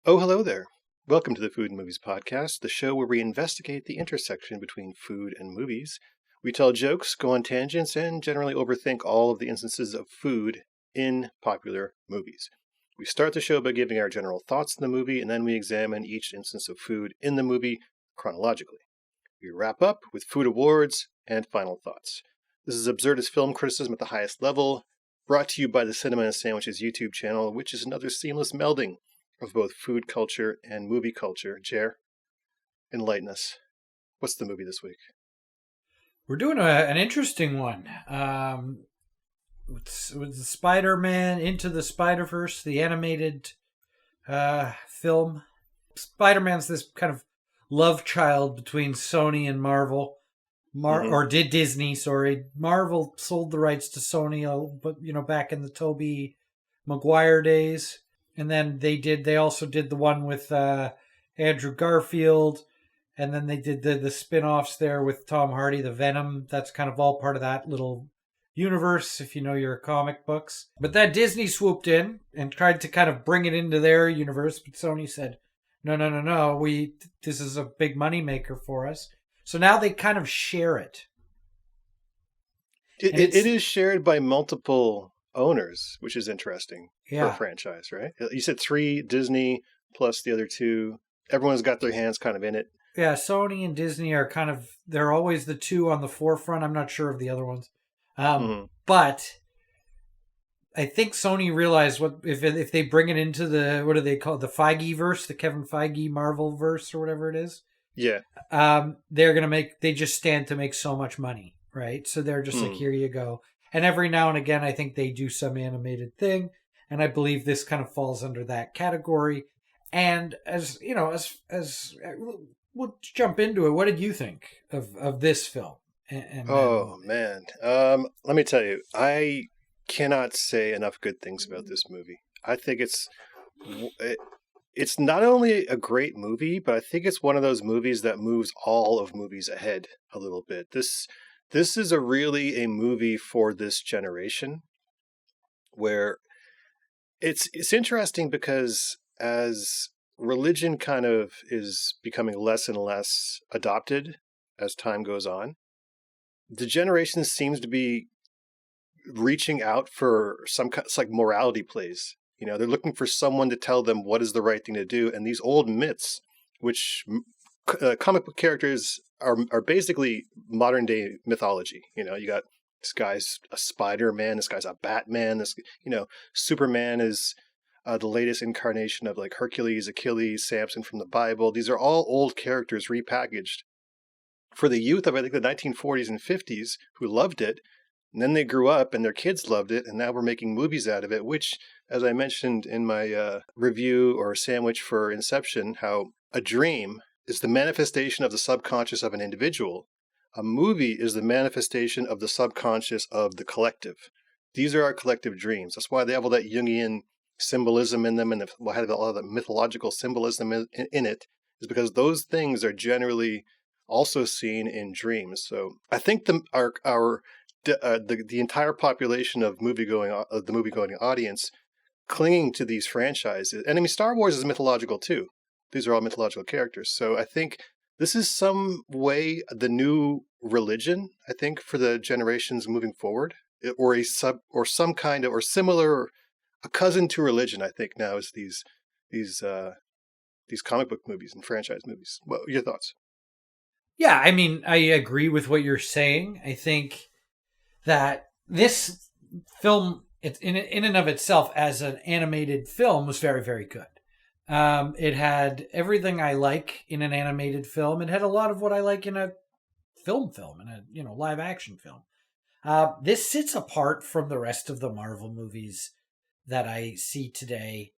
Oh, hello there. Welcome to the Food and Movies Podcast, the show where we investigate the intersection between food and movies. We tell jokes, go on tangents, and generally overthink all of the instances of food in popular movies. We start the show by giving our general thoughts on the movie, and then we examine each instance of food in the movie chronologically. We wrap up with food awards and final thoughts. This is absurdist film criticism at the highest level, brought to you by the Cinema and Sandwiches YouTube channel, which is another seamless melding of both food culture and movie culture. Jer, enlighten us. What's the movie this week? We're doing an interesting one. With Spider-Man Into the Spiderverse, the animated film. Spider-Man's this kind of love child between Sony and Marvel. Or did Disney, sorry. Marvel sold the rights to Sony, but back in the Tobey Maguire days. And then they also did the one with Andrew Garfield. And then they did the spin-offs there with Tom Hardy, the Venom. That's kind of all part of that little universe, if you know your comic books. But then Disney swooped in and tried to kind of bring it into their universe. But Sony said, no. This is a big moneymaker for us. So now they kind of share it. It is shared by multiple owners, which is interesting for a franchise, right? You said 3, Disney plus the other 2. Everyone's got their hands kind of in it. Yeah, Sony and Disney are they're always the 2 on the forefront. I'm not sure of the other ones. But I think Sony realized if they bring it into the, what do they call it? The Feige-verse, the Kevin Feige Marvel-verse or whatever it is. Yeah. They just stand to make so much money, right? So they're just like, here you go. And every now and again, I think they do some animated thing. And I believe this kind of falls under that category. And as we'll jump into it. What did you think of this film? Man. Let me tell you, I cannot say enough good things about this movie. I think it's not only a great movie, but I think it's one of those movies that moves all of movies ahead a little bit. This is really a movie for this generation, where it's interesting because as religion kind of is becoming less and less adopted as time goes on, the generation seems to be reaching out for it's like morality plays. They're looking for someone to tell them what is the right thing to do. And these old myths, which comic book characters are basically modern day mythology. You got this guy's a Spider-Man, this guy's a Batman, Superman is the latest incarnation of like Hercules, Achilles, Samson from the Bible. These are all old characters repackaged for the youth of, I think, the 1940s and 50s who loved it. And then they grew up and their kids loved it. And now we're making movies out of it, which, as I mentioned in my review or sandwich for Inception, how a dream is the manifestation of the subconscious of an individual. A movie is the manifestation of the subconscious of the collective. These are our collective dreams. That's why they have all that Jungian symbolism in them, and have all the mythological symbolism in it, is because those things are generally also seen in dreams. So I think the entire population of the movie-going audience clinging to these franchises, and I mean, Star Wars is mythological too. These are all mythological characters. So I think this is some way the new religion, I think, for the generations moving forward, or some kind of, or similar, a cousin to religion, I think now is these comic book movies and franchise movies. What are your thoughts? Yeah, I mean, I agree with what you're saying. I think that this film, in and of itself, as an animated film, was very, very good. It had everything I like in an animated film. It had a lot of what I like in a film, in a live action film. This sits apart from the rest of the Marvel movies that I see today,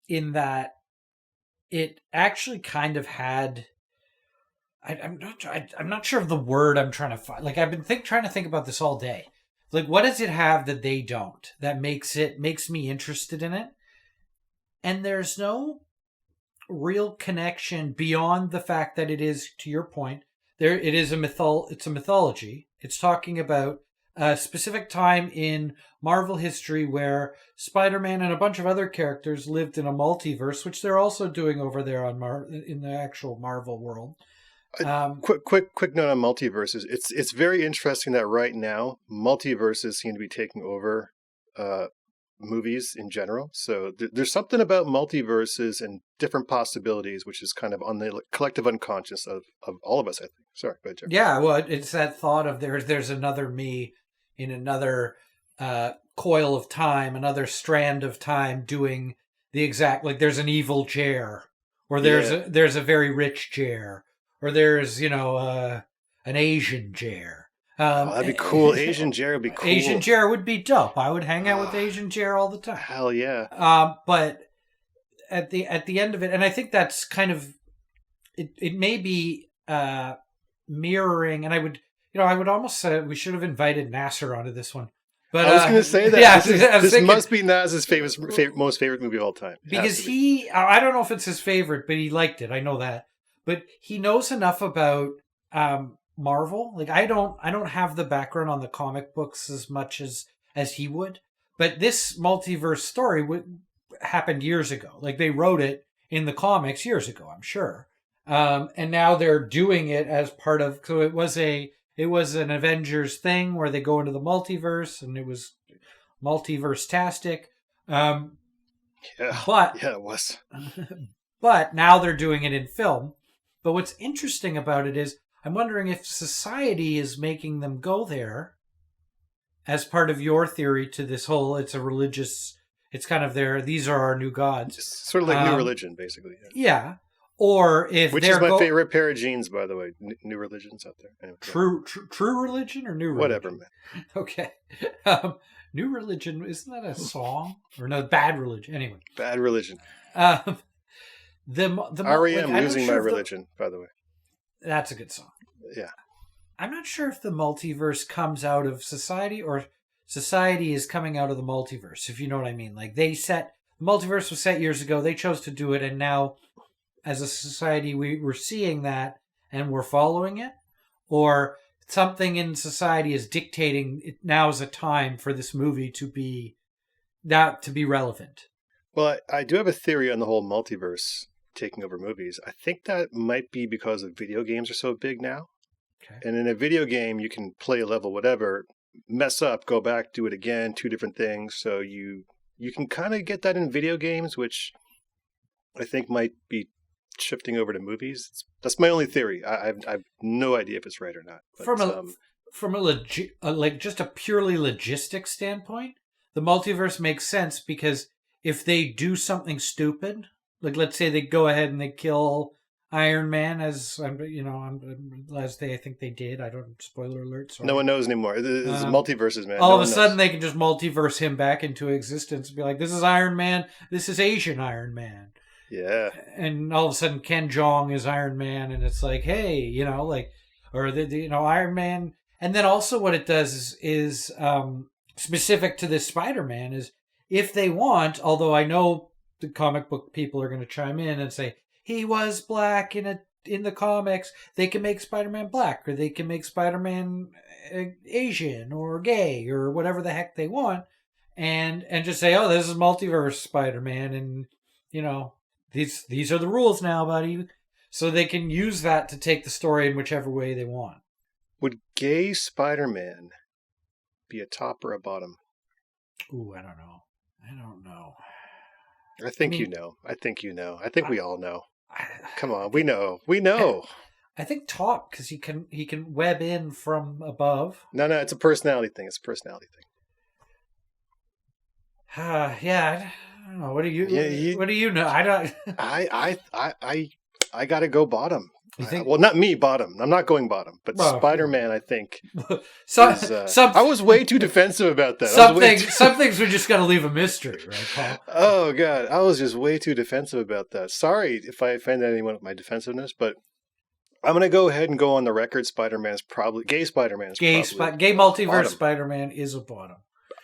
in that it actually kind of had. I'm not sure of the word I'm trying to find. Like, I've been trying to think about this all day. Like, what does it have that they don't, that makes me interested in it? And there's no real connection beyond the fact that it is, to your point, it's a mythology. It's talking about a specific time in Marvel history where Spider-Man and a bunch of other characters lived in a multiverse, which they're also doing over there on in the actual Marvel world. Quick note on multiverses. It's very interesting that right now multiverses seem to be taking over movies in general. So there's something about multiverses and different possibilities, which is kind of on the collective unconscious of all of us, I think. Sorry, go ahead, Jeff. Yeah, well, it's that thought of there's another me in another coil of time, another strand of time doing the exact, like there's an evil Jer, or there's a very rich Jer, or there's, an Asian Jer. That'd be cool. Asian Jer would be cool. Asian Jer would be dope. I would hang out with Asian Jer all the time. Hell yeah. But at the end of it, and I think that's kind of it may be mirroring, and I would almost say we should have invited Nasser onto this one. But I was going to say that. Yeah, this must be Nas's most favorite movie of all time. Because I don't know if it's his favorite, but he liked it. I know that. But he knows enough about Marvel. Like I don't have the background on the comic books as much as he would. But this multiverse story happened years ago. Like they wrote it in the comics years ago, I'm sure. And now they're doing it as part of. So it was an Avengers thing where they go into the multiverse, and it was multiverse-tastic. Yeah, it was. But now they're doing it in film. But what's interesting about it is I'm wondering if society is making them go there as part of your theory to this whole, it's kind of these are our new gods. It's sort of like New Religion, basically. Yeah. Or if which is my favorite pair of jeans, by the way. New Religions out there. Anyway, true religion or new religion? Whatever, man. Okay. New Religion, isn't that a song? Or no, Bad Religion. Anyway. Bad Religion. The REM Losing My Religion, by the way. That's a good song. Yeah. I'm not sure if the multiverse comes out of society or society is coming out of the multiverse, if you know what I mean. Like the multiverse was set years ago. They chose to do it, and now as a society we're seeing that and we're following it, or something in society is dictating now is a time for this movie to be relevant. Well, I do have a theory on the whole multiverse taking over movies. I think that might be because the video games are so big now. Okay. And in a video game, you can play a level, whatever, mess up, go back, do it again, two different things. So you can kind of get that in video games, which I think might be shifting over to movies. That's my only theory. I have no idea if it's right or not. But, from a just a purely logistic standpoint, the multiverse makes sense because if they do something stupid, like let's say they go ahead and they kill Iron Man as last day I think they did. I don't, spoiler alert. Sorry. No one knows anymore. This is multiverses, man. All of a sudden they can just multiverse him back into existence and be like, this is Iron Man. This is Asian Iron Man. Yeah. And all of a sudden Ken Jeong is Iron Man, and it's like, hey, Iron Man. And then also what it does is specific to this Spider-Man is if they want, although I know the comic book people are going to chime in and say he was black in the comics, they can make Spider-Man black, or they can make Spider-Man Asian or gay or whatever the heck they want, and just say, oh, this is multiverse Spider-Man, and these are the rules now, buddy. So they can use that to take the story in whichever way they want. Would Gay Spiderman be a top or a bottom? Ooh, I don't know. I think you know. I think we all know. Come on, we know. I think top, because he can web in from above. No, it's a personality thing. Yeah, I don't know. What do you? What do you know? I don't. I gotta go bottom. You think? Well, not me, bottom. I'm not going bottom, but Spider-Man, I think. I was way too defensive about that. Some things we just got to leave a mystery, right, Paul? Oh God, I was just way too defensive about that. Sorry if I offended anyone with my defensiveness, but I'm gonna go ahead and go on the record. Gay Spider-Man is Gay Multiverse bottom. Spider-Man is a bottom.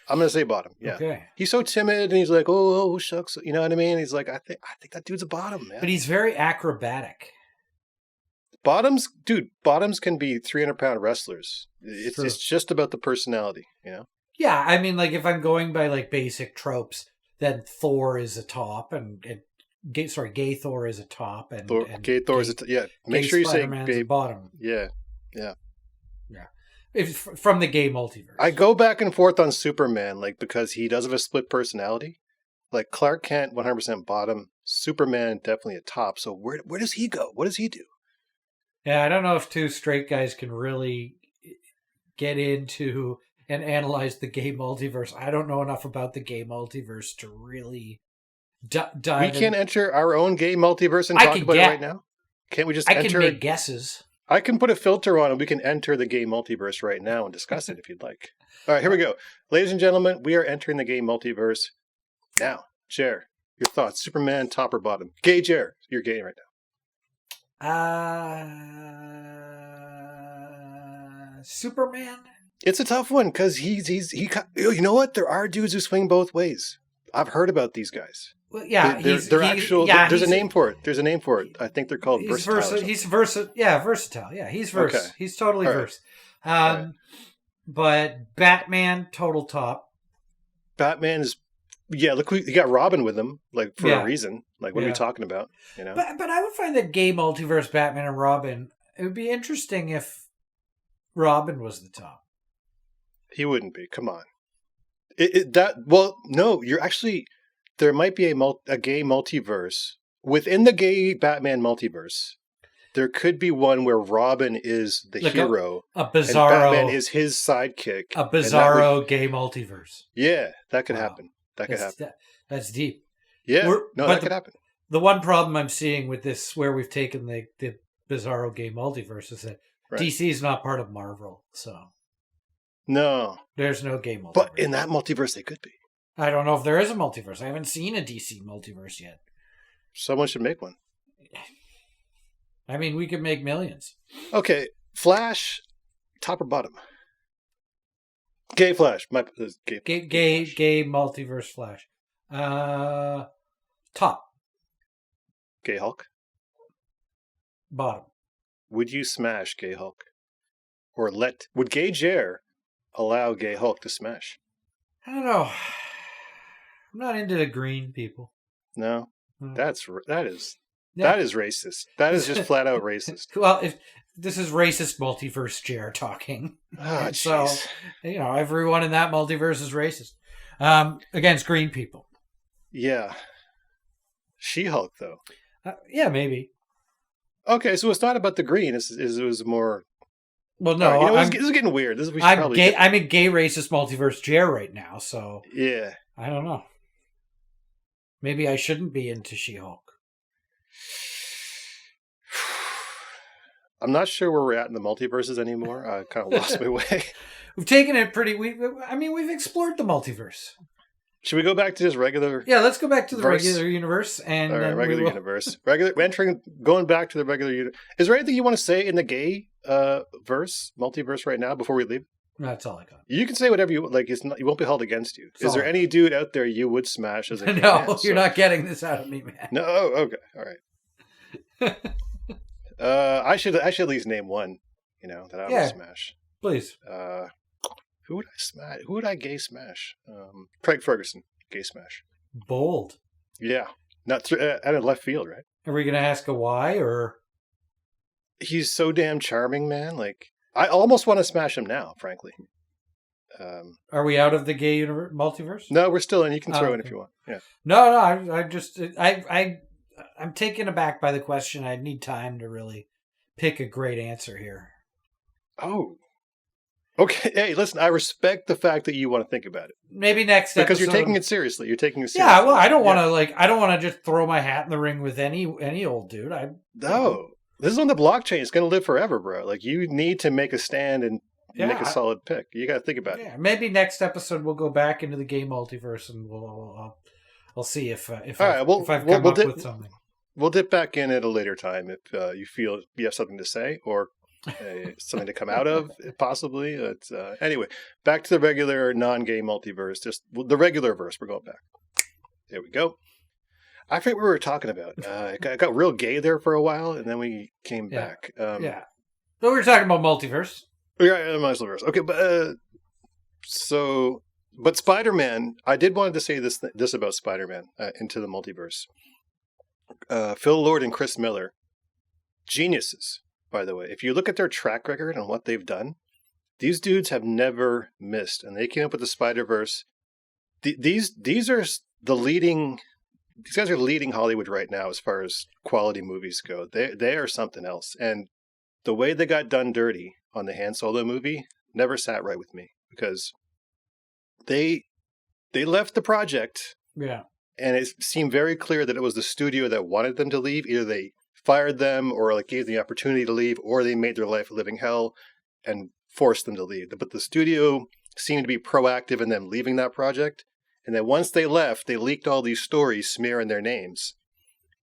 I'm gonna say bottom. Yeah. Okay. He's so timid, and he's like, "Oh shucks," you know what I mean? He's like, "I think that dude's a bottom, man." But he's very acrobatic. Bottoms can be 300-pound wrestlers. It's True. just about the personality, you know? Yeah, I mean, like if I'm going by like basic tropes, then Thor is a top, and gay Thor is a top, and Gay Thor is yeah. Make Gay sure you say Spiderman's a bottom. Yeah. If from the Gay Multiverse, I go back and forth on Superman, like because he does have a split personality. Like Clark Kent, 100% bottom. Superman definitely a top. So where does he go? What does he do? Yeah, I don't know if two straight guys can really get into and analyze the Gay Multiverse. I don't know enough about the Gay Multiverse to really dive. We can enter our own Gay Multiverse and talk about it right now. Can't we just enter? I can make guesses. I can put a filter on and we can enter the Gay Multiverse right now and discuss it if you'd like. All right, here we go. Ladies and gentlemen, we are entering the Gay Multiverse now. Jer, your thoughts. Superman, top or bottom? Gay Jer, you're gay right now. Superman? It's a tough one because he. You know what? There are dudes who swing both ways. I've heard about these guys. Well, yeah, they're actual. Yeah, there's a name for it. There's a name for it. I think they're called versatile. He's versatile. Yeah, versatile. Yeah, he's versatile. Okay. He's totally versatile. Right. But Batman, total top. Batman is. Yeah, look, he got Robin with him, like for a reason. Like, what are we talking about? You know. But I would find that Gay Multiverse Batman and Robin. It would be interesting if Robin was the top. He wouldn't be. Come on. No, you're actually. There might be a gay multiverse. Within the gay Batman multiverse, there could be one where Robin is the hero. A bizarro. And Batman is his sidekick. A bizarro gay multiverse. Yeah, that could happen. That could happen. That's deep. Yeah, that could happen. The one problem I'm seeing with this, where we've taken the bizarro gay multiverse, is that DC is not part of Marvel, so... No. There's no gay multiverse. But in that multiverse, they could be. I don't know if there is a multiverse. I haven't seen a DC multiverse yet. Someone should make one. I mean, we could make millions. Okay, Flash, top or bottom? Gay Flash. Gay multiverse Flash. Top. Gay Hulk? Bottom. Would you smash Gay Hulk? Or would Gay Jer allow Gay Hulk to smash? I don't know. I'm not into the green people. No, that is racist. That is just flat out racist. Well, if this is racist multiverse Jer talking, so everyone in that multiverse is racist against green people. Yeah, She-Hulk though. Yeah, maybe. Okay, so it's not about the green. It was more. Well, no, this is getting weird. I'm gay. I'm in gay racist multiverse Jer right now, so yeah. I don't know. Maybe I shouldn't be into She-Hulk. I'm not sure where we're at in the multiverses anymore. I kind of lost my way. We've taken it we've explored the multiverse. Should we go back to just regular? Yeah, let's go back to the regular universe and regular universe. Going back to the regular universe. Is there anything you want to say in the gay multiverse right now before we leave? That's all I got. You can say whatever you like. You won't be held against you. Is there any dude out there you would smash as a gay man? You're not getting this out of me, man. No, okay, all right. I should at least name one. That I would smash. Please. Who would I smash? Who would I gay smash? Craig Ferguson, gay smash. Bold. Yeah, not out of left field, right? Are we gonna ask a why or? He's so damn charming, man. Like. I almost want to smash him now, frankly. Are we out of the gay multiverse? No, we're still in. You can throw in if you want. Yeah. No. I'm taken aback by the question. I need time to really pick a great answer here. Oh. Okay. Hey, listen. I respect the fact that you want to think about it. Maybe next episode. Because you're taking it seriously. Yeah. Well, I don't want to I don't want to just throw my hat in the ring with any old dude. No. This is on the blockchain. It's going to live forever, bro. Like, you need to make a stand and make a solid pick. You got to think about it. Yeah, maybe next episode we'll go back into the gay multiverse and I'll see if I've come up with something. We'll dip back in at a later time if you feel you have something to say or something to come out of, possibly. Anyway, back to the regular non-gay multiverse. Just the regular verse. We're going back. There we go. I forget what we were talking about. It got real gay there for a while, and then we came back. Yeah. So we were talking about multiverse. Yeah, Multiverse. Okay, but Spider-Man. I did wanted to say this about Spider-Man into the multiverse. Phil Lord and Chris Miller, geniuses, by the way. If you look at their track record and what they've done, these dudes have never missed, and they came up with the Spiderverse. These are the leading. These guys are leading Hollywood right now as far as quality movies go. They are something else. And the way they got done dirty on the Han Solo movie never sat right with me, because they left the project. Yeah. And it seemed very clear that it was the studio that wanted them to leave. Either they fired them or like gave them the opportunity to leave, or they made their life a living hell and forced them to leave. But the studio seemed to be proactive in them leaving that project. And then once they left, they leaked all these stories smearing their names.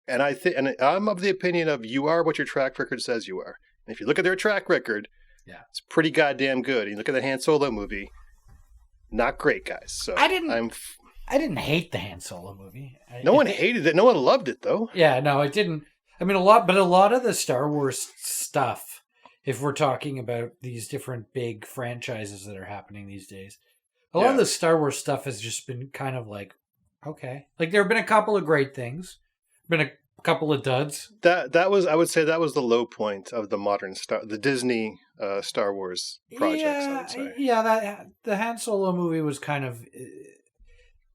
And I'm of the opinion of you are what your track record says you are. And if you look at their track record, it's pretty goddamn good. And you look at the Han Solo movie, not great, guys. So I didn't hate the Han Solo movie. No one hated it. No one loved it, though. Yeah, no, it didn't. I mean, a lot of the Star Wars stuff, if we're talking about these different big franchises that are happening these days, a lot of the Star Wars stuff has just been kind of like, okay. Like, there have been a couple of great things, been a couple of duds. That was, I would say, that was the low point of the modern the Disney Star Wars projects. I would say. Yeah, the Han Solo movie was kind of,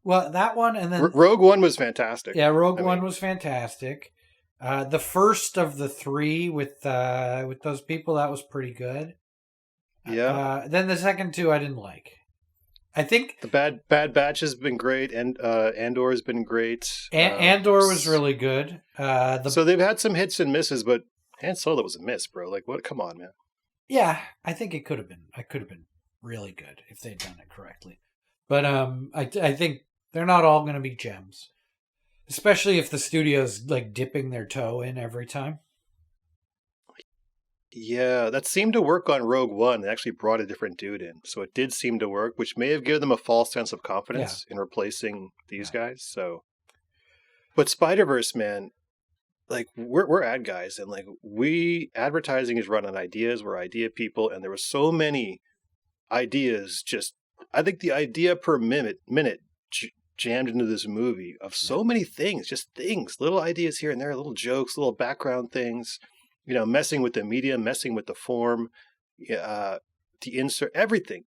well, that one, and then Rogue One was fantastic. Yeah, Rogue One was fantastic. The first of the three with those people, that was pretty good. Yeah. Then the second two I didn't like. I think the Bad Batch has been great, and Andor has been great. Andor was really good. So they've had some hits and misses, but Han Solo was a miss, bro. Like, what? Come on, man. Yeah, I think it could have been. I could have been really good if they'd done it correctly. But I think they're not all going to be gems, especially if the studio's like dipping their toe in every time. Yeah, that seemed to work on Rogue One. They actually brought a different dude in, so it did seem to work, which may have given them a false sense of confidence in replacing these guys. So, but Spiderverse, man, like we're ad guys, and like advertising is run on ideas. We're idea people, and there were so many ideas. Just I think the idea per minute jammed into this movie of so many things, just things, little ideas here and there, little jokes, little background things. You know, messing with the media, messing with the form, the insert, everything.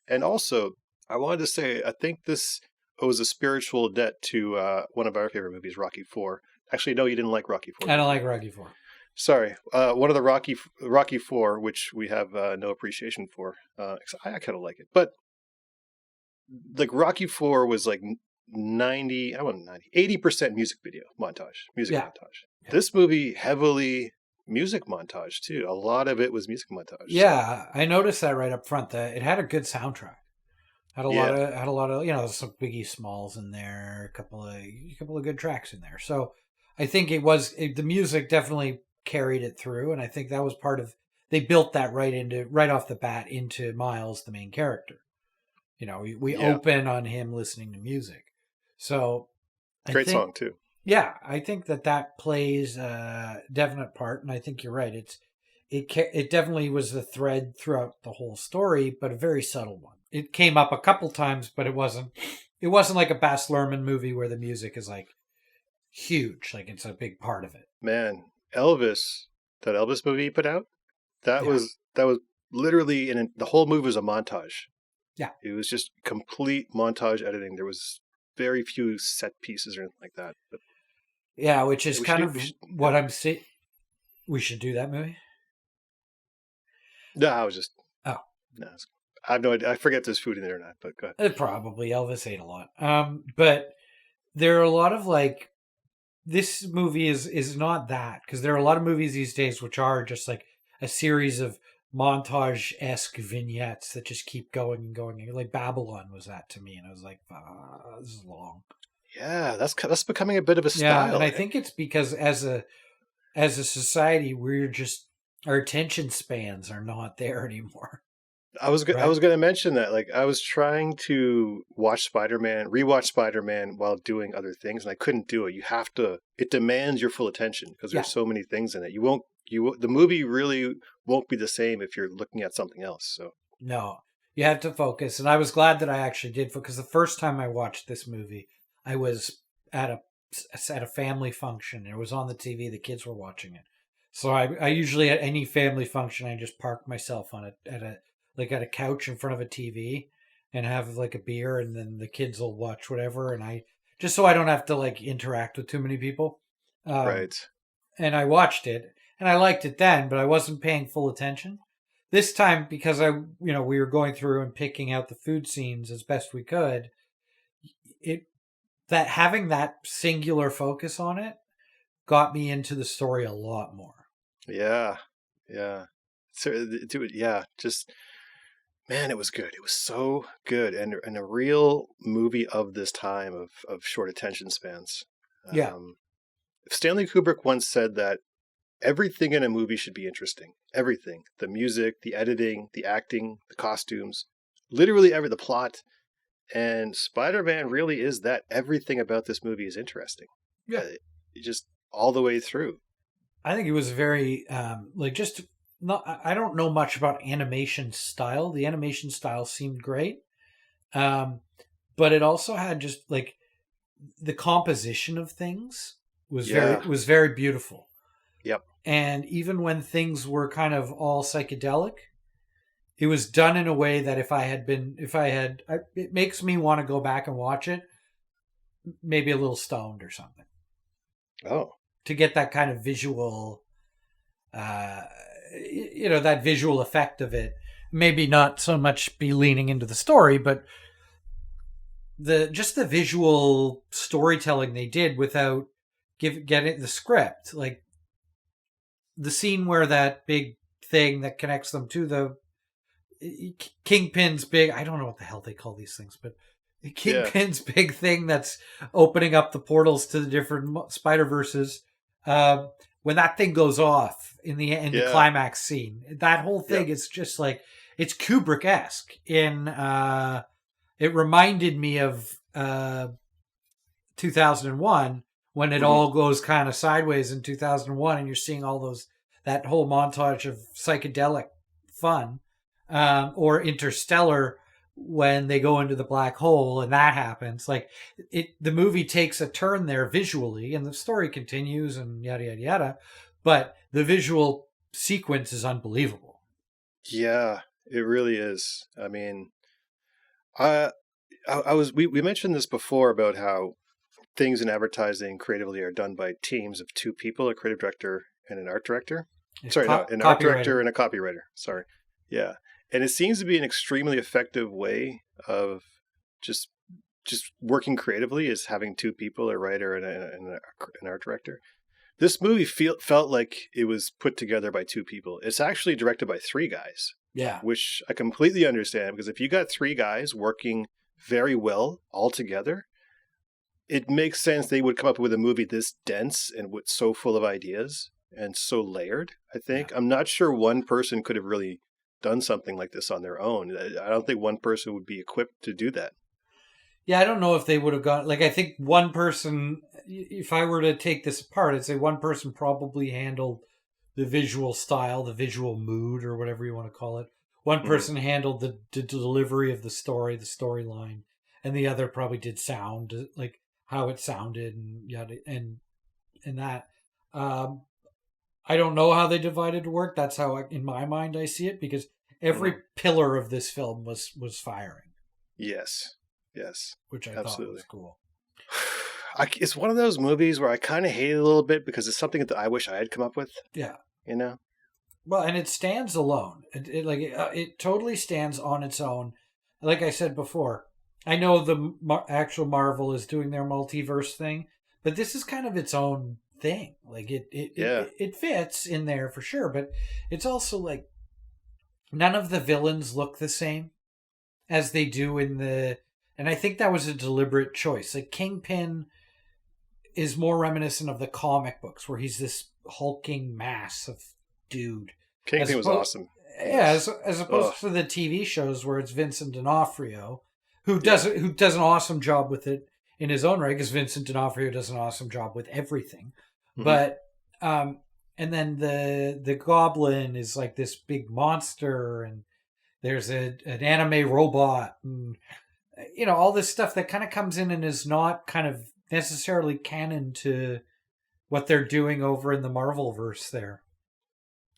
And also, I wanted to say, I think this owes a spiritual debt to one of our favorite movies, Rocky IV. Actually, no, you didn't like Rocky IV. I don't like Rocky IV. Sorry. One of the Rocky IV, which we have no appreciation for. I kind of like it. But like Rocky IV was like 80% music video montage. Montage. Yeah. This movie heavily music montage too. A lot of it was music montage. Yeah, so. I noticed that right up front. That it had a good soundtrack. Had a lot of some Biggie Smalls in there. A couple of good tracks in there. So I think the music definitely carried it through, and I think that was part of. They built that right off the bat into Miles, the main character. You know, we open on him listening to music. So great song too. Yeah, I think that plays a definite part, and I think you're right. It definitely was the thread throughout the whole story, but a very subtle one. It came up a couple times, but it wasn't like a Baz Luhrmann movie where the music is like huge, like it's a big part of it. Man, that Elvis movie he put out, that was literally the whole movie was a montage. Yeah, it was just complete montage editing. There was very few set pieces or anything like that. But yeah, which is kind of what I'm saying. We should do that movie. No, I was just. Oh. No, I have no idea. I forget if there's food in there or not, but go ahead. Probably. Elvis ate a lot. But there are a lot of like. This movie is not that, because there are a lot of movies these days which are just like a series of montage-esque vignettes that just keep going and going. Like Babylon was that to me, and I was like, this is long. Yeah, that's becoming a bit of a style. Yeah, and I think it's because as a society, our attention spans are not there anymore. I right? was going to mention that. Like, I was trying to rewatch Spider-Man while doing other things, and I couldn't do it. You have to. It demands your full attention because Yeah, there's so many things in it. The movie really won't be the same if you're looking at something else. So no, you have to focus. And I was glad that I actually did, because the first time I watched this movie, I was at a family function. It was on the TV. The kids were watching it. So I usually at any family function, I just park myself on at a couch in front of a TV and have like a beer, and then the kids will watch whatever, and I just so I don't have to like interact with too many people. Um, right, and I watched it, and I liked it then, but I wasn't paying full attention. This time, because we were going through and picking out the food scenes as best we could, it that having that singular focus on it got me into the story a lot more. yeah, yeah. So, dude, yeah, just man, it was good. It was so good, and a real movie of this time of short attention spans. Yeah, Um, Stanley Kubrick once said that everything in a movie should be interesting. Everything. The music, the editing, the acting, the costumes, literally the plot. And Spider-Man really is that. Everything about this movie is interesting. yeah. Just all the way through. I think it was very just not. I don't know much about animation style. The animation style seemed great, um, but it also had just like the composition of things Yeah. was very beautiful. Yep. And even when things were kind of all psychedelic, it was done in a way that it makes me want to go back and watch it, maybe a little stoned or something, Oh. to get that kind of visual, uh, that visual effect of it. Maybe not so much be leaning into the story, but the visual storytelling they did without getting the script, like the scene where that big thing that connects them to the Kingpin's big, I don't know what the hell they call these things, but Yeah. Kingpin's big thing that's opening up the portals to the different Spiderverses. When that thing goes off in the Yeah. climax scene, that whole thing Yep. is just like, it's Kubrick-esque. It reminded me of 2001, when it Hmm. all goes kind of sideways in 2001, and you're seeing that whole montage of psychedelic fun, or Interstellar, when they go into the black hole and that happens. Like, the movie takes a turn there visually, and the story continues and yada yada yada, but the visual sequence is unbelievable. Yeah. It really is. I mean, I, we mentioned this before about how things in advertising creatively are done by teams of two people, a creative director and an art director. Sorry, no, an art director Copywriter. and a copywriter. Sorry. Yeah. And it seems to be an extremely effective way of just working creatively, is having two people, a writer and an art director. This movie felt like it was put together by two people. It's actually directed by three guys, Yeah. which I completely understand, because if you got three guys working very well all together, it makes sense they would come up with a movie this dense and with so full of ideas and so layered. I Yeah. think I'm not sure one person could have really done something like this on their own. I don't think one person would be equipped to do that. Yeah, I don't know if they would have gone. Like, I think one person, if I were to take this apart, I'd say one person probably handled the visual style, the visual mood, or whatever you want to call it. One Hmm. person handled the delivery of the story, the storyline, and the other probably did sound, like how it sounded and yada and that. Um, I don't know how they divided the work. That's how, in my mind, I see it, because every Hmm. pillar of this film was firing, Yes. Yes. which I thought Absolutely. was cool. It's one of those movies where I kind of hate it a little bit because it's something that I wish I had come up with, Yeah. you know? Well, and it stands alone. It totally stands on its own. Like I said before, I know the actual Marvel is doing their multiverse thing, but this is kind of its own thing. Like, Yeah. it fits in there for sure, but it's also like none of the villains look the same as they do in the. And I think that was a deliberate choice. Like, Kingpin is more reminiscent of the comic books, where he's this hulking mass of dude, as Kingpin was opposed awesome. Yeah, He's as ugh. opposed to the TV shows where it's Vincent D'Onofrio, who does an awesome job with it in his own right, because Vincent D'Onofrio does an awesome job with everything. Hmm. But and then the Goblin is like this big monster, and there's an anime robot, and all this stuff that kind of comes in and is not kind of necessarily canon to what they're doing over in the Marvel verse there.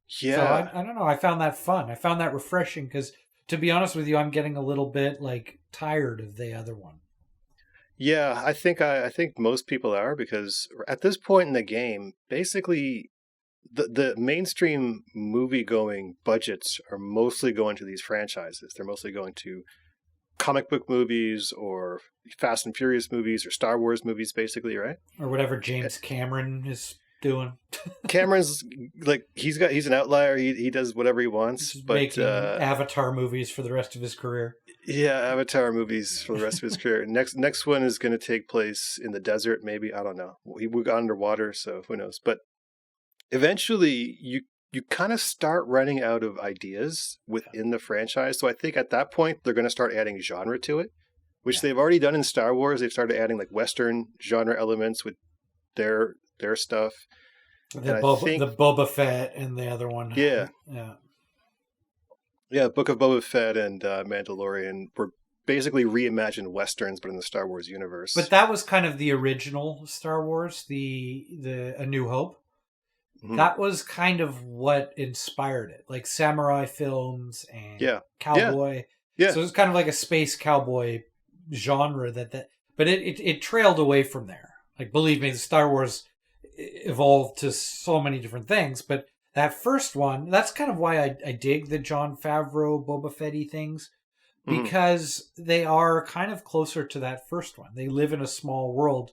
So Yeah, I don't know. I found that fun. I found that refreshing because, to be honest with you, I'm getting a little bit like tired of the other one. yeah. I think most people are because at this point in the game, basically the mainstream movie going budgets are mostly going to these franchises. They're mostly going to comic book movies or Fast and Furious movies or Star Wars movies, basically, right? Or whatever Eh, James Cameron is doing. Cameron's like he's an outlier. He does whatever he He's wants, just but making Avatar movies for the rest of his career. yeah, Avatar movies for the rest of his career. Next one is going to take place in the desert, maybe. I don't know. We got underwater, so who knows? But eventually, you kind of start running out of ideas Yeah. within the franchise. So I think at that point they're going to start adding genre to it, which Yeah. they've already done in Star Wars. They've started adding like Western genre elements with their stuff, and I The think Boba Fett and the other one. yeah, Yeah. yeah, Book of Boba Fett and Mandalorian were basically reimagined westerns, but in the Star Wars But universe. that was kind of the original Star Wars, the A New Hope. Hmm. That was kind of what inspired it, like samurai films and Yeah, yeah, cowboy. yeah. So it was kind of like a space cowboy genre but it trailed away from there. Like, believe me, the Star Wars evolved to so many different things, but that first one, that's kind of why I dig the Jon Favreau Boba Fett-y things, Hmm. because they are kind of closer to that first one. They live in a small world,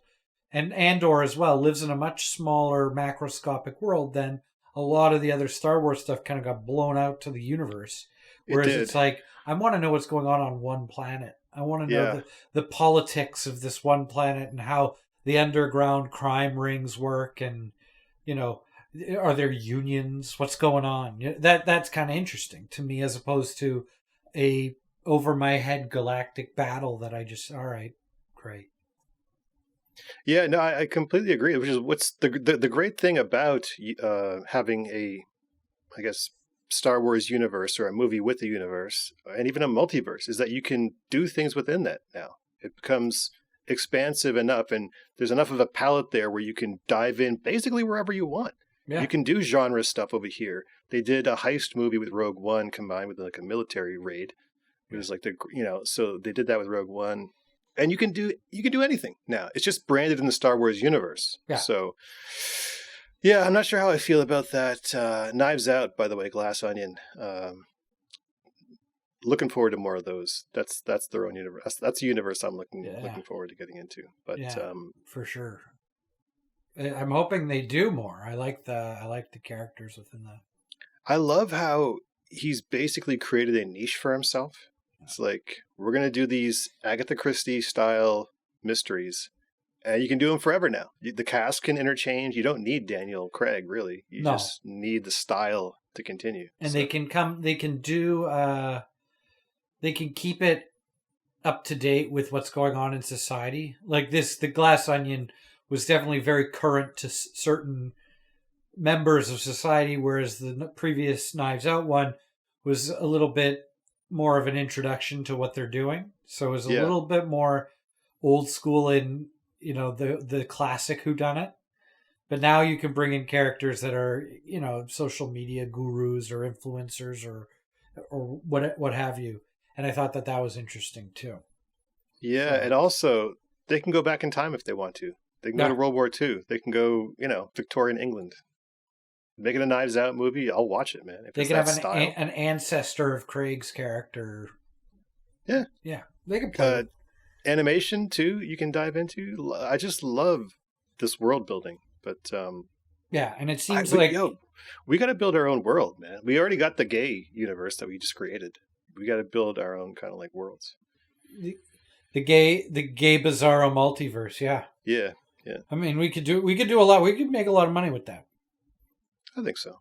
and Andor as well lives in a much smaller macroscopic world than a lot of the other Star Wars stuff. Kind of got blown out to the universe, It whereas did. it's like, I want to know what's going on one planet. I want to know Yeah, the politics of this one planet and how the underground crime rings work, and you know are there unions, what's going on. That's kind of interesting to me, as opposed to a over my head galactic battle that I just, all right, great. yeah. No, I completely agree. Which is what's the great thing about having a, I guess, Star Wars universe or a movie with a universe and even a multiverse is that you can do things within that now. It becomes expansive enough and there's enough of a palette there where you can dive in basically wherever you want. You Yeah. can do genre stuff over here. They did a heist movie with Rogue One combined with like a military raid. It Yeah. was like so they did that with Rogue One. And you can do anything now. It's just branded in the Star Wars universe. Yeah. So yeah, I'm not sure how I feel about that. Knives Out, by the way, Glass Onion. Looking forward to more of those. That's their own universe. That's the universe I'm Yeah. looking forward to getting into. But Yeah. For sure. I'm hoping they do more. I like the characters within that. I love how he's basically created a niche for himself. It's like we're gonna do these Agatha Christie style mysteries, and you can do them forever now. The cast can interchange. You don't need Daniel Craig really. You No, just need the style to continue. and So they can do they can keep it up to date with what's going on in society. Like the Glass Onion was definitely very current to certain members of society, whereas the previous Knives Out one was a little bit more of an introduction to what they're doing. So it was a yeah, little bit more old school in the classic whodunit. But now you can bring in characters that are social media gurus or influencers or what have you. And I thought that was interesting too. yeah, So and also they can go back in time if they want to. They can go to yeah, World War II. They can go, Victorian England. Make it a Knives Out movie. I'll watch it, man. If they it's could that have style. an ancestor of Craig's character. Yeah. Yeah, they could play Uh, with. Animation too. You can dive into. I just love this world building. But Yeah, and it seems but like yo, we got to build our own world, man. We already got the gay universe that we just created. We got to build our own kind of like worlds. the, the gay bizarro multiverse. Yeah, Yeah, yeah. I mean we could do a lot. We could make a lot of money with that. I think so.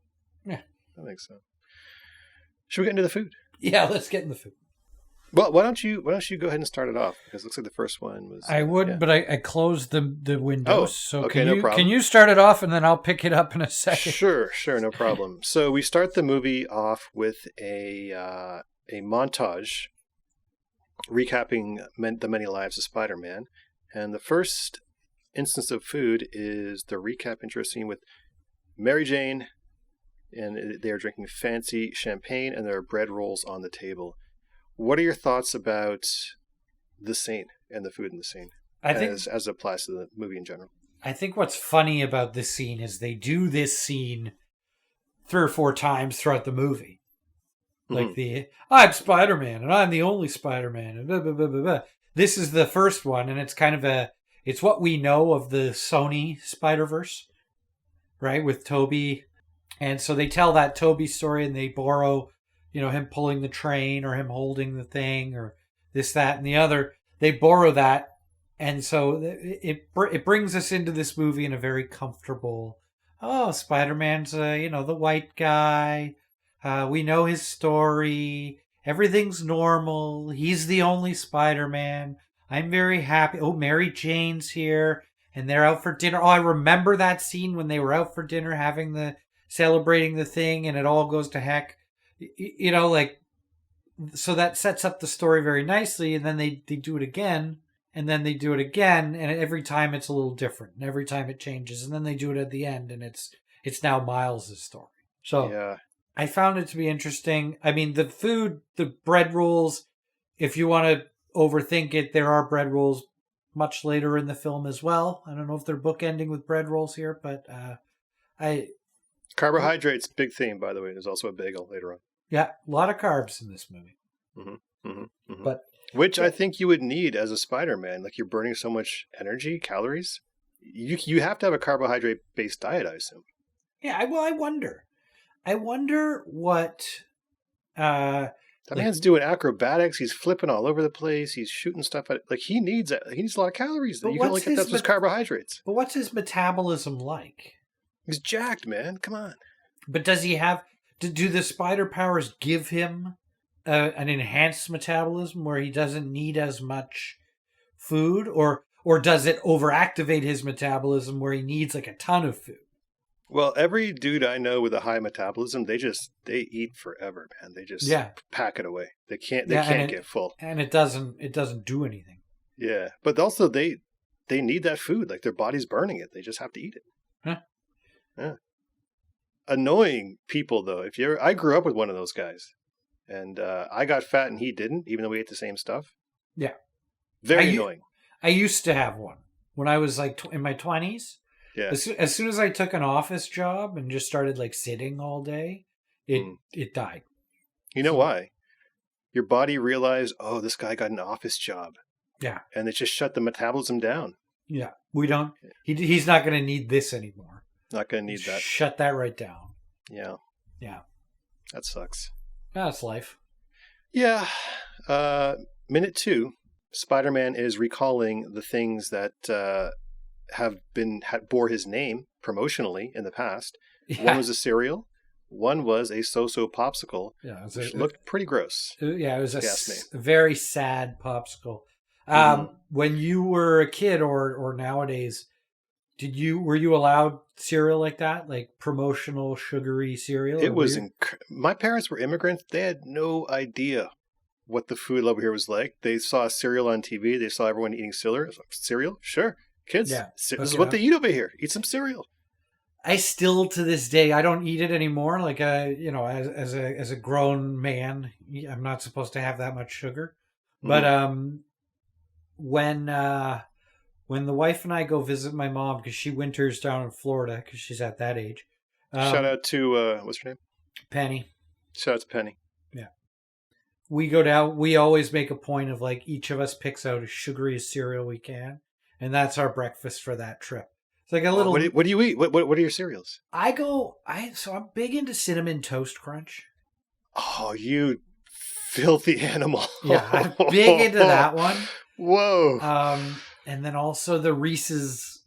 Yeah. I think so. Should we get into the food? Yeah, let's get in the food. Well, why don't you go ahead and start it off? Because it looks like the first one was. I would, yeah. but I closed the windows. So okay, no problem. Can you start it off, and then I'll pick it up in a second? Sure, no problem. So we start the movie off with a montage recapping the many lives of Spider-Man, and the first instance of food is the recap intro scene with Mary Jane, and they are drinking fancy champagne, and there are bread rolls on the table. What are your thoughts about the scene and the food in the scene, as it applies to the movie in general? I think what's funny about this scene is they do this scene 3 or 4 times throughout the movie. Like I'm Spider-Man, and I'm the only Spider-Man, and blah, blah, blah, blah, blah. This is the first one, and it's kind of it's what we know of the Sony Spiderverse, right, with Tobey. And so they tell that Tobey story, and they borrow, him pulling the train or him holding the thing or this, that, and the other. They borrow that. And so it brings us into this movie in a very comfortable, Spider-Man's, the white guy. We know his story. Everything's normal. He's the only Spider-Man. I'm very happy. Oh, Mary Jane's here. And they're out for dinner. Oh, I remember that scene when they were out for dinner celebrating the thing, and it all goes to heck. So that sets up the story very nicely, and then they do it again, and then they do it again, and every time it's a little different, and every time it changes, and then they do it at the end, and it's now Miles' story. So yeah. I found it to be interesting. I mean, the food, the bread rolls, if you want to overthink it, there are bread rolls much later in the film as well. I don't know if they're bookending with bread rolls here, but carbohydrates, big theme, by the way. There's also a bagel later on. Yeah, a lot of carbs in this movie. But which I think you would need as a Spider-Man. Like, you're burning so much energy, calories. You have to have a carbohydrate-based diet, I assume. Yeah, I wonder what... that man's doing acrobatics. He's flipping all over the place. He's shooting stuff at... Like, he needs a lot of calories. You can only get that with carbohydrates. But what's his metabolism like? He's jacked, man. Come on. But does he have... Do the spider powers give him an enhanced metabolism where he doesn't need as much food? Or does it overactivate his metabolism where he needs like a ton of food? Well, every dude I know with a high metabolism, they eat forever, man. They just pack it away. They can't get full. And it doesn't do anything. Yeah. But also they need that food. Like, their body's burning it. They just have to eat it. Huh. Yeah. Annoying people, though. I grew up with one of those guys, and I got fat and he didn't, even though we ate the same stuff. Yeah, very annoying. I used to have one when I was like in my 20s. Yeah. As soon as I took an office job and just started like sitting all day, it died. You know why? Your body realized, oh, this guy got an office job. Yeah, and it just shut the metabolism down. Yeah, we don't. He's not going to need this anymore. Not going to need that. Shut that right down. Yeah. Yeah. That sucks. That's life. Yeah. Minute 2, Spider-Man is recalling the things that bore his name promotionally in the past. Yeah. One was a cereal. One was a so-so popsicle, which looked pretty gross. Yeah, it was a very sad popsicle. When you were a kid or nowadays, were you allowed cereal like that, like promotional sugary cereal? It was. My parents were immigrants. They had no idea what the food over here was like. They saw cereal on TV. They saw everyone eating cereal. Sure, kids. Yeah, this is what they eat over here. Eat some cereal. I still, to this day, I don't eat it anymore. Like, as a grown man, I'm not supposed to have that much sugar. But when the wife and I go visit my mom, because she winters down in Florida, because she's at that age. Shout out to, what's her name? Penny. Shout out to Penny. Yeah. We go down, we always make a point of, like, each of us picks out as sugary cereal we can. And that's our breakfast for that trip. It's like a little... What do you eat? What are your cereals? So I'm big into Cinnamon Toast Crunch. Oh, you filthy animal. Yeah, I'm big into that one. Whoa. And then also the Reese's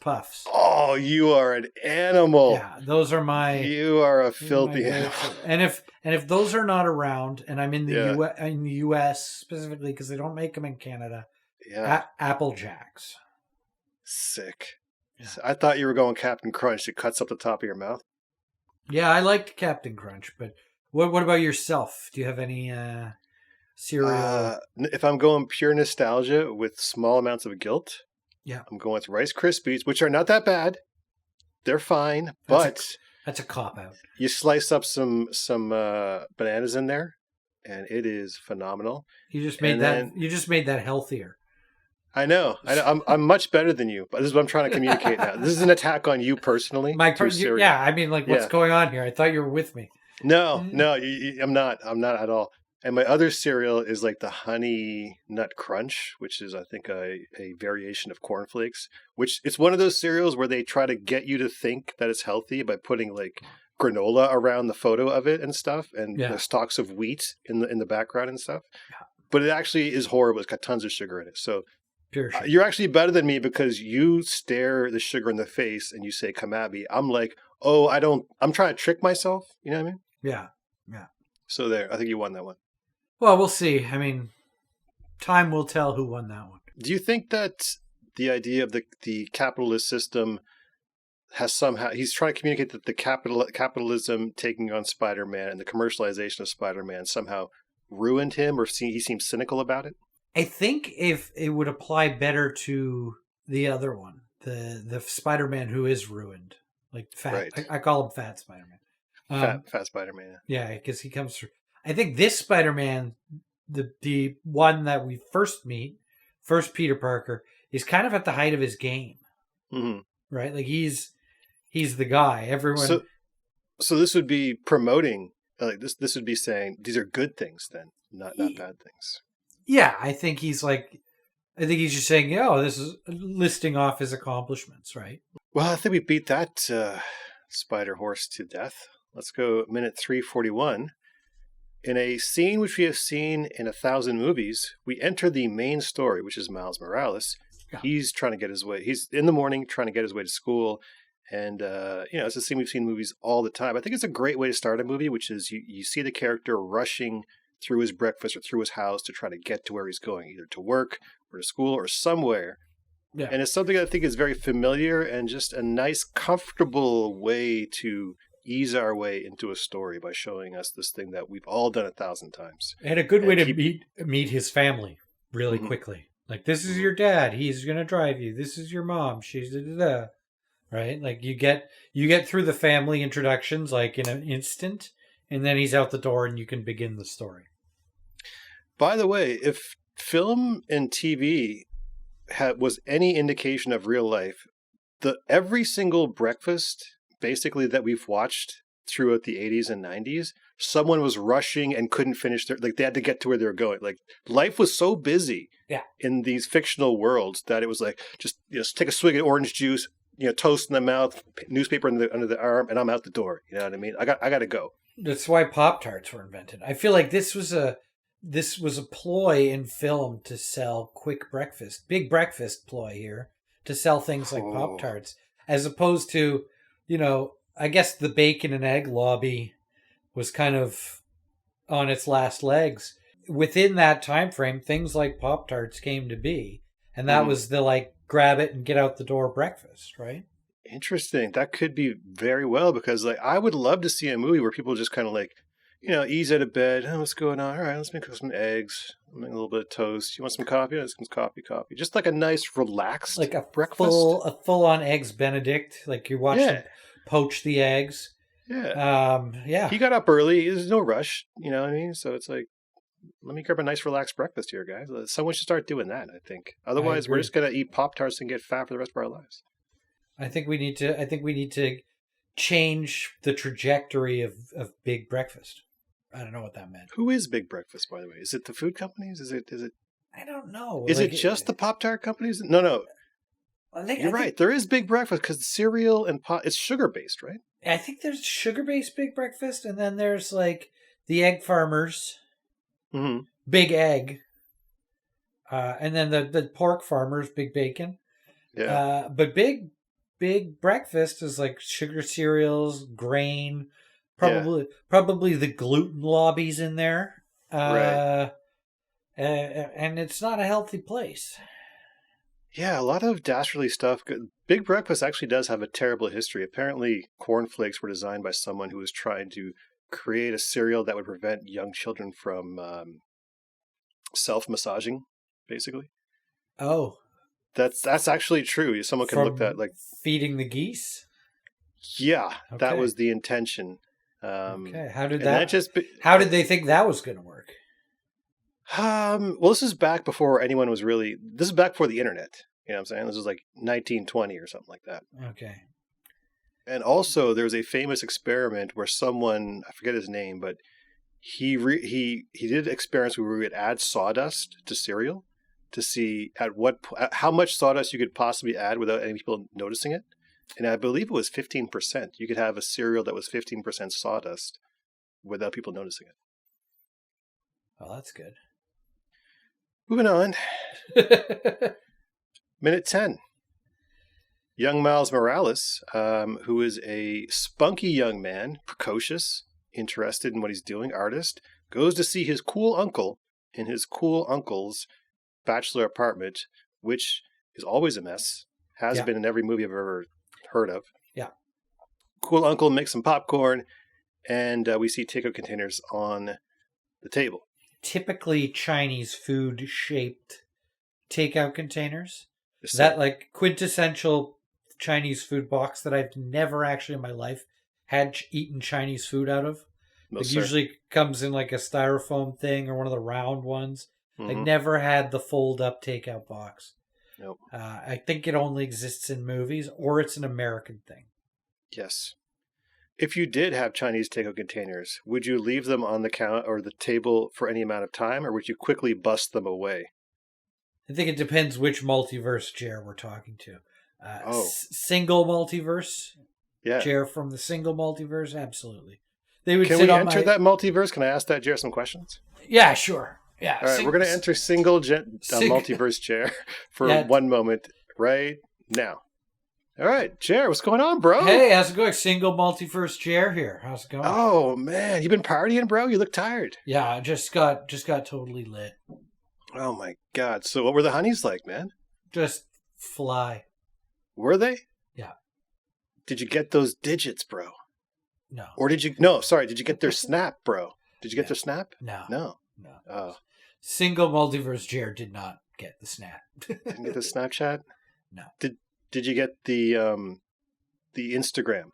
Puffs. Oh, you are an animal. Yeah, those are my You are a my filthy go-to. animal. And if those are not around, and I'm in the Yeah. US specifically because they don't make them in Canada, Yeah. Apple Jacks. Sick. Yeah. I thought you were going Captain Crunch. It cuts up the top of your mouth. Yeah, I liked Captain Crunch, but what about yourself? Do you have any cereal? If I'm going pure nostalgia with small amounts of guilt, Yeah, I'm going with Rice Krispies, which are not that bad. They're fine, but that's a cop out. you slice up some bananas in there, and it is phenomenal. You just made that healthier. I know. I'm much better than you, but this is what I'm trying to communicate now. This is an attack on you personally. Yeah, I mean, like, what's going on here? I thought you were with me. No, I'm not. I'm not at all. And my other cereal is like the Honey Nut Crunch, which is, I think, a variation of cornflakes, which it's one of those cereals where they try to get you to think that it's healthy by putting like granola around the photo of it and stuff, and the stalks of wheat in the background and stuff. Yeah. But it actually is horrible. It's got tons of sugar in it. So you're actually better than me because you stare the sugar in the face and you say, "Come at me." I'm like, "Oh, I'm trying to trick myself." You know what I mean? Yeah. Yeah. So there, I think you won that one. Well, we'll see. I mean, time will tell who won that one. Do you think that the idea of the capitalist system has somehow, he's trying to communicate that the capitalism taking on Spider-Man and the commercialization of Spider-Man somehow ruined him, or he seems cynical about it? I think if it would apply better to the other one, the Spider-Man who is ruined, like fat. Right. I call him Fat Spider-Man. Fat Spider-Man. Yeah, because he comes through. I think this Spider-Man, the one that we first meet, Peter Parker, is kind of at the height of his game, right? Like he's the guy. Everyone. So this would be promoting. Like this would be saying these are good things, then, not bad things. Yeah, I think he's just saying, "Oh, this is listing off his accomplishments," right? Well, I think we beat that Spider Horse to death. Let's go minute 3:41. In a scene which we have seen in 1,000 movies, we enter the main story, which is Miles Morales. Yeah. He's trying to get his way. He's in the morning trying to get his way to school. And, it's a scene we've seen in movies all the time. I think it's a great way to start a movie, which is you see the character rushing through his breakfast or through his house to try to get to where he's going, either to work or to school or somewhere. Yeah. And it's something I think is very familiar and just a nice, comfortable way to ease our way into a story by showing us this thing that we've all done 1,000 times. And a good way to meet his family really quickly. Like, this is your dad. He's going to drive you. This is your mom. She's da-da-da. Right? Like, you get through the family introductions like in an instant, and then he's out the door and you can begin the story. By the way, if film and TV was any indication of real life, every single breakfast basically that we've watched throughout the 80s and 90s, someone was rushing and couldn't finish they had to get to where they were going. Like, life was so busy in these fictional worlds that it was like, just take a swig of orange juice, toast in the mouth, newspaper under the arm, and I'm out the door. You know what I mean? I got to go. That's why Pop-Tarts were invented. I feel like this was a ploy in film to sell quick breakfast, big breakfast ploy here, to sell things like Pop-Tarts, as opposed to, I guess the bacon and egg lobby was kind of on its last legs. Within that time frame, things like Pop-Tarts came to be, and that was the grab it and get out the door breakfast, right? Interesting. That could be very well, because I would love to see a movie where people just kind of ease out of bed. Oh, what's going on? All right, let's make some eggs. Make a little bit of toast. You want some coffee? Yeah, some coffee. Just like a nice, relaxed breakfast. A full-on eggs Benedict. Like you watch them poach the eggs. Yeah. He got up early. There's no rush. You know what I mean? So it's like, let me grab a nice, relaxed breakfast here, guys. Someone should start doing that, I think. Otherwise, we're just going to eat Pop-Tarts and get fat for the rest of our lives. I think we need to change the trajectory of Big Breakfast. I don't know what that meant. Who is Big Breakfast, by the way? Is it the food companies? Is it? I don't know. Is it just the Pop-Tart companies? No. You're right. There is Big Breakfast because cereal and it's sugar-based, right? I think there's sugar-based Big Breakfast, and then there's the Egg Farmers, Big Egg, And then the pork farmers, Big Bacon. Yeah. But big breakfast is like sugar cereals, grain, Yeah. probably the gluten lobbies in there. Right. And it's not a healthy place. Yeah, a lot of dastardly stuff. Big Breakfast actually does have a terrible history. Apparently, cornflakes were designed by someone who was trying to create a cereal that would prevent young children from self-massaging, basically. Oh, That's actually true. Someone can look that from like, feeding the geese. yeah, that Okay. was the intention. Okay. And that just How did they think that was going to work? well, this is back before anyone was really. This is back before the internet. You know what I'm saying? This was like 1920 or something like that. Okay. And also, there's a famous experiment where someone, I forget his name, but he did experiments where we would add sawdust to cereal to see at how much sawdust you could possibly add without any people noticing it. And I believe it was 15%. You could have a cereal that was 15% sawdust without people noticing it. Well, that's good. Moving on. Minute 10. Young Miles Morales, who is a spunky young man, precocious, interested in what he's doing, artist, goes to see his cool uncle in his cool uncle's bachelor apartment, which is always a mess. Has been in every movie I've ever heard of. Yeah. Cool uncle makes some popcorn, and we see takeout containers on the table. Typically Chinese food shaped takeout containers. That like quintessential Chinese food box that I've never actually in my life had eaten Chinese food out of. It usually comes in like a styrofoam thing or one of the round ones. Mm-hmm. I've never had the fold up takeout box. Nope. I think it only exists in movies or it's an American thing. Yes. If you did have Chinese takeout containers, would you leave them on the counter or the table for any amount of time, or would you quickly bust them away? I think it depends which multiverse Jer we're talking to. Single multiverse? Yeah. Jer from the single multiverse? Absolutely. They would Can we enter that multiverse? Can I ask that Jer some questions? Yeah, sure. Yeah. All right, we're going to enter multiverse Jer for 1 moment right now. All right, Jer, what's going on, bro? Hey, how's it going? Single multiverse Jer here. How's it going? Oh man, you been partying, bro? You look tired. Yeah, I just got totally lit. Oh my god! So, what were the honeys like, man? Just fly. Were they? Yeah. Did you get those digits, bro? No. Or did you? No, sorry. Did you get their snap, bro? Did you get their snap? No. No. No. Oh. Single multiverse Jer did not get the snap. Didn't get the Snapchat? No. Did you get the Instagram?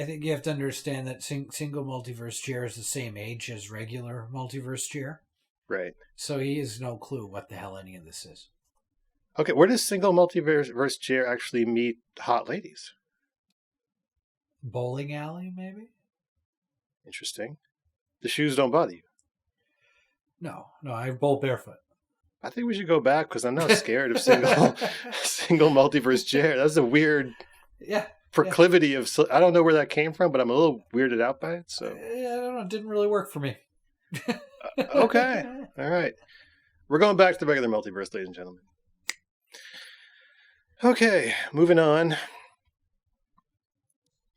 I think you have to understand that single multiverse Jer is the same age as regular multiverse Jer. Right. So he has no clue what the hell any of this is. Okay, where does single multiverse Jer actually meet hot ladies? Bowling alley, maybe? Interesting. The shoes don't bother you? No, I bowl barefoot. I think we should go back because I'm now scared of single multiverse Jer. That's a weird proclivity of. I don't know where that came from, but I'm a little weirded out by it. So I don't know. It didn't really work for me. Okay, all right. We're going back to the regular multiverse, ladies and gentlemen. Okay, moving on.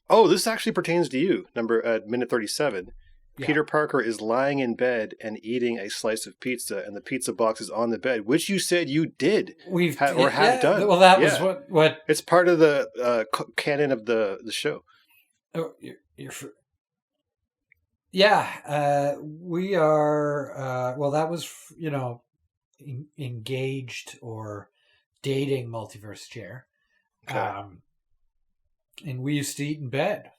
Oh, this actually pertains to you. Minute 37. Yeah. Peter Parker is lying in bed and eating a slice of pizza, and the pizza box is on the bed, which you said you did have done. Well, that was what it's part of the canon of the show. Oh, we are. Well, that was engaged or dating Multiverse Jer, okay. And we used to eat in bed.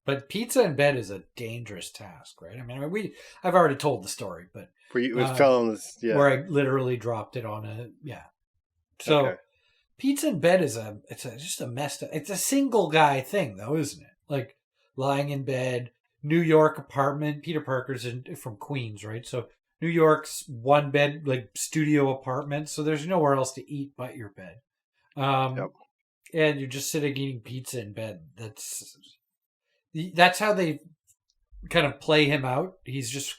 But pizza in bed is a dangerous task, right? I mean, I've already told the story, but where it fell on this, where I literally dropped it on So pizza in bed is just a messed up. It's a single guy thing, though, isn't it? Like lying in bed, New York apartment. Peter Parker's from Queens, right? So New York's one bed, like studio apartment. So there's nowhere else to eat but your bed. And you're just sitting eating pizza in bed. That's how they kind of play him out. He's just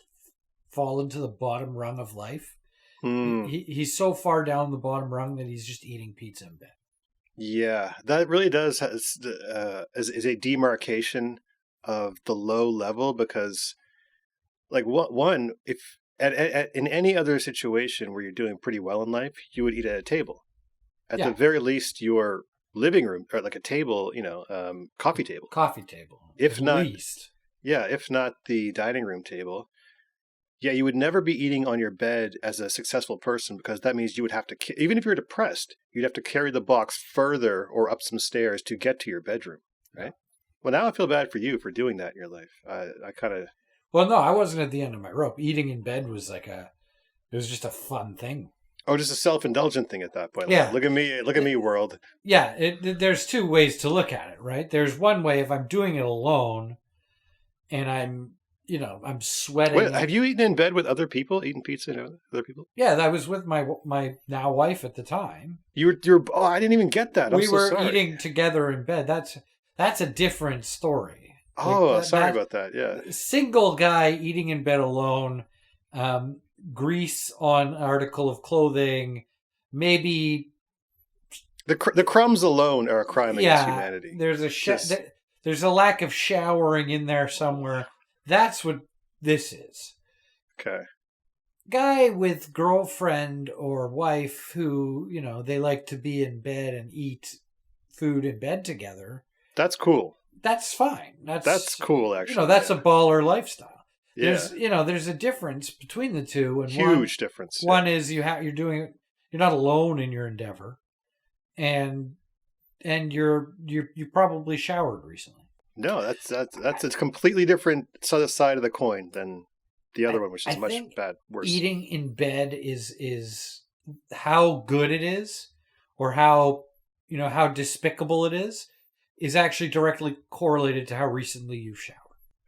fallen to the bottom rung of life. Hmm. He's so far down the bottom rung that he's just eating pizza in bed. Yeah, that really does is a demarcation of the low level because, like, one if in any other situation where you're doing pretty well in life, you would eat at a table. At the very least, your living room or like a table, coffee table. Coffee table, If at not, least. yeah, if not the dining room table. Yeah, you would never be eating on your bed as a successful person because that means you would have to, even if you're depressed, you'd have to carry the box further or up some stairs to get to your bedroom, right? Yeah. Well, now I feel bad for you for doing that in your life. I kind of... Well, no, I wasn't at the end of my rope. Eating in bed was it was just a fun thing. Oh, just a self-indulgent thing at that point. Yeah. Like, look at me, world. Yeah, there's two ways to look at it, right? There's one way if I'm doing it alone and I'm sweating. Wait, have you eaten in bed with other people? Eaten pizza with other people? Yeah, I was with my now wife at the time. You were. Oh, I didn't even get that. We were eating together in bed. That's a different story. Oh, sorry about that. Yeah, single guy eating in bed alone, grease on article of clothing, maybe the crumbs alone are a crime against humanity. There's a lack of showering in there somewhere. That's what this is. Okay. Guy with girlfriend or wife who, they like to be in bed and eat food in bed together. That's cool. That's fine. That's cool, actually. That's a baller lifestyle. Yeah. There's a difference between the two. And huge difference. One is you're doing it. You're not alone in your endeavor, and you probably showered recently. No, that's a completely different side of the coin than the other one, which is much worse. Eating in bed is how good it is, or how despicable it is actually directly correlated to how recently you showered.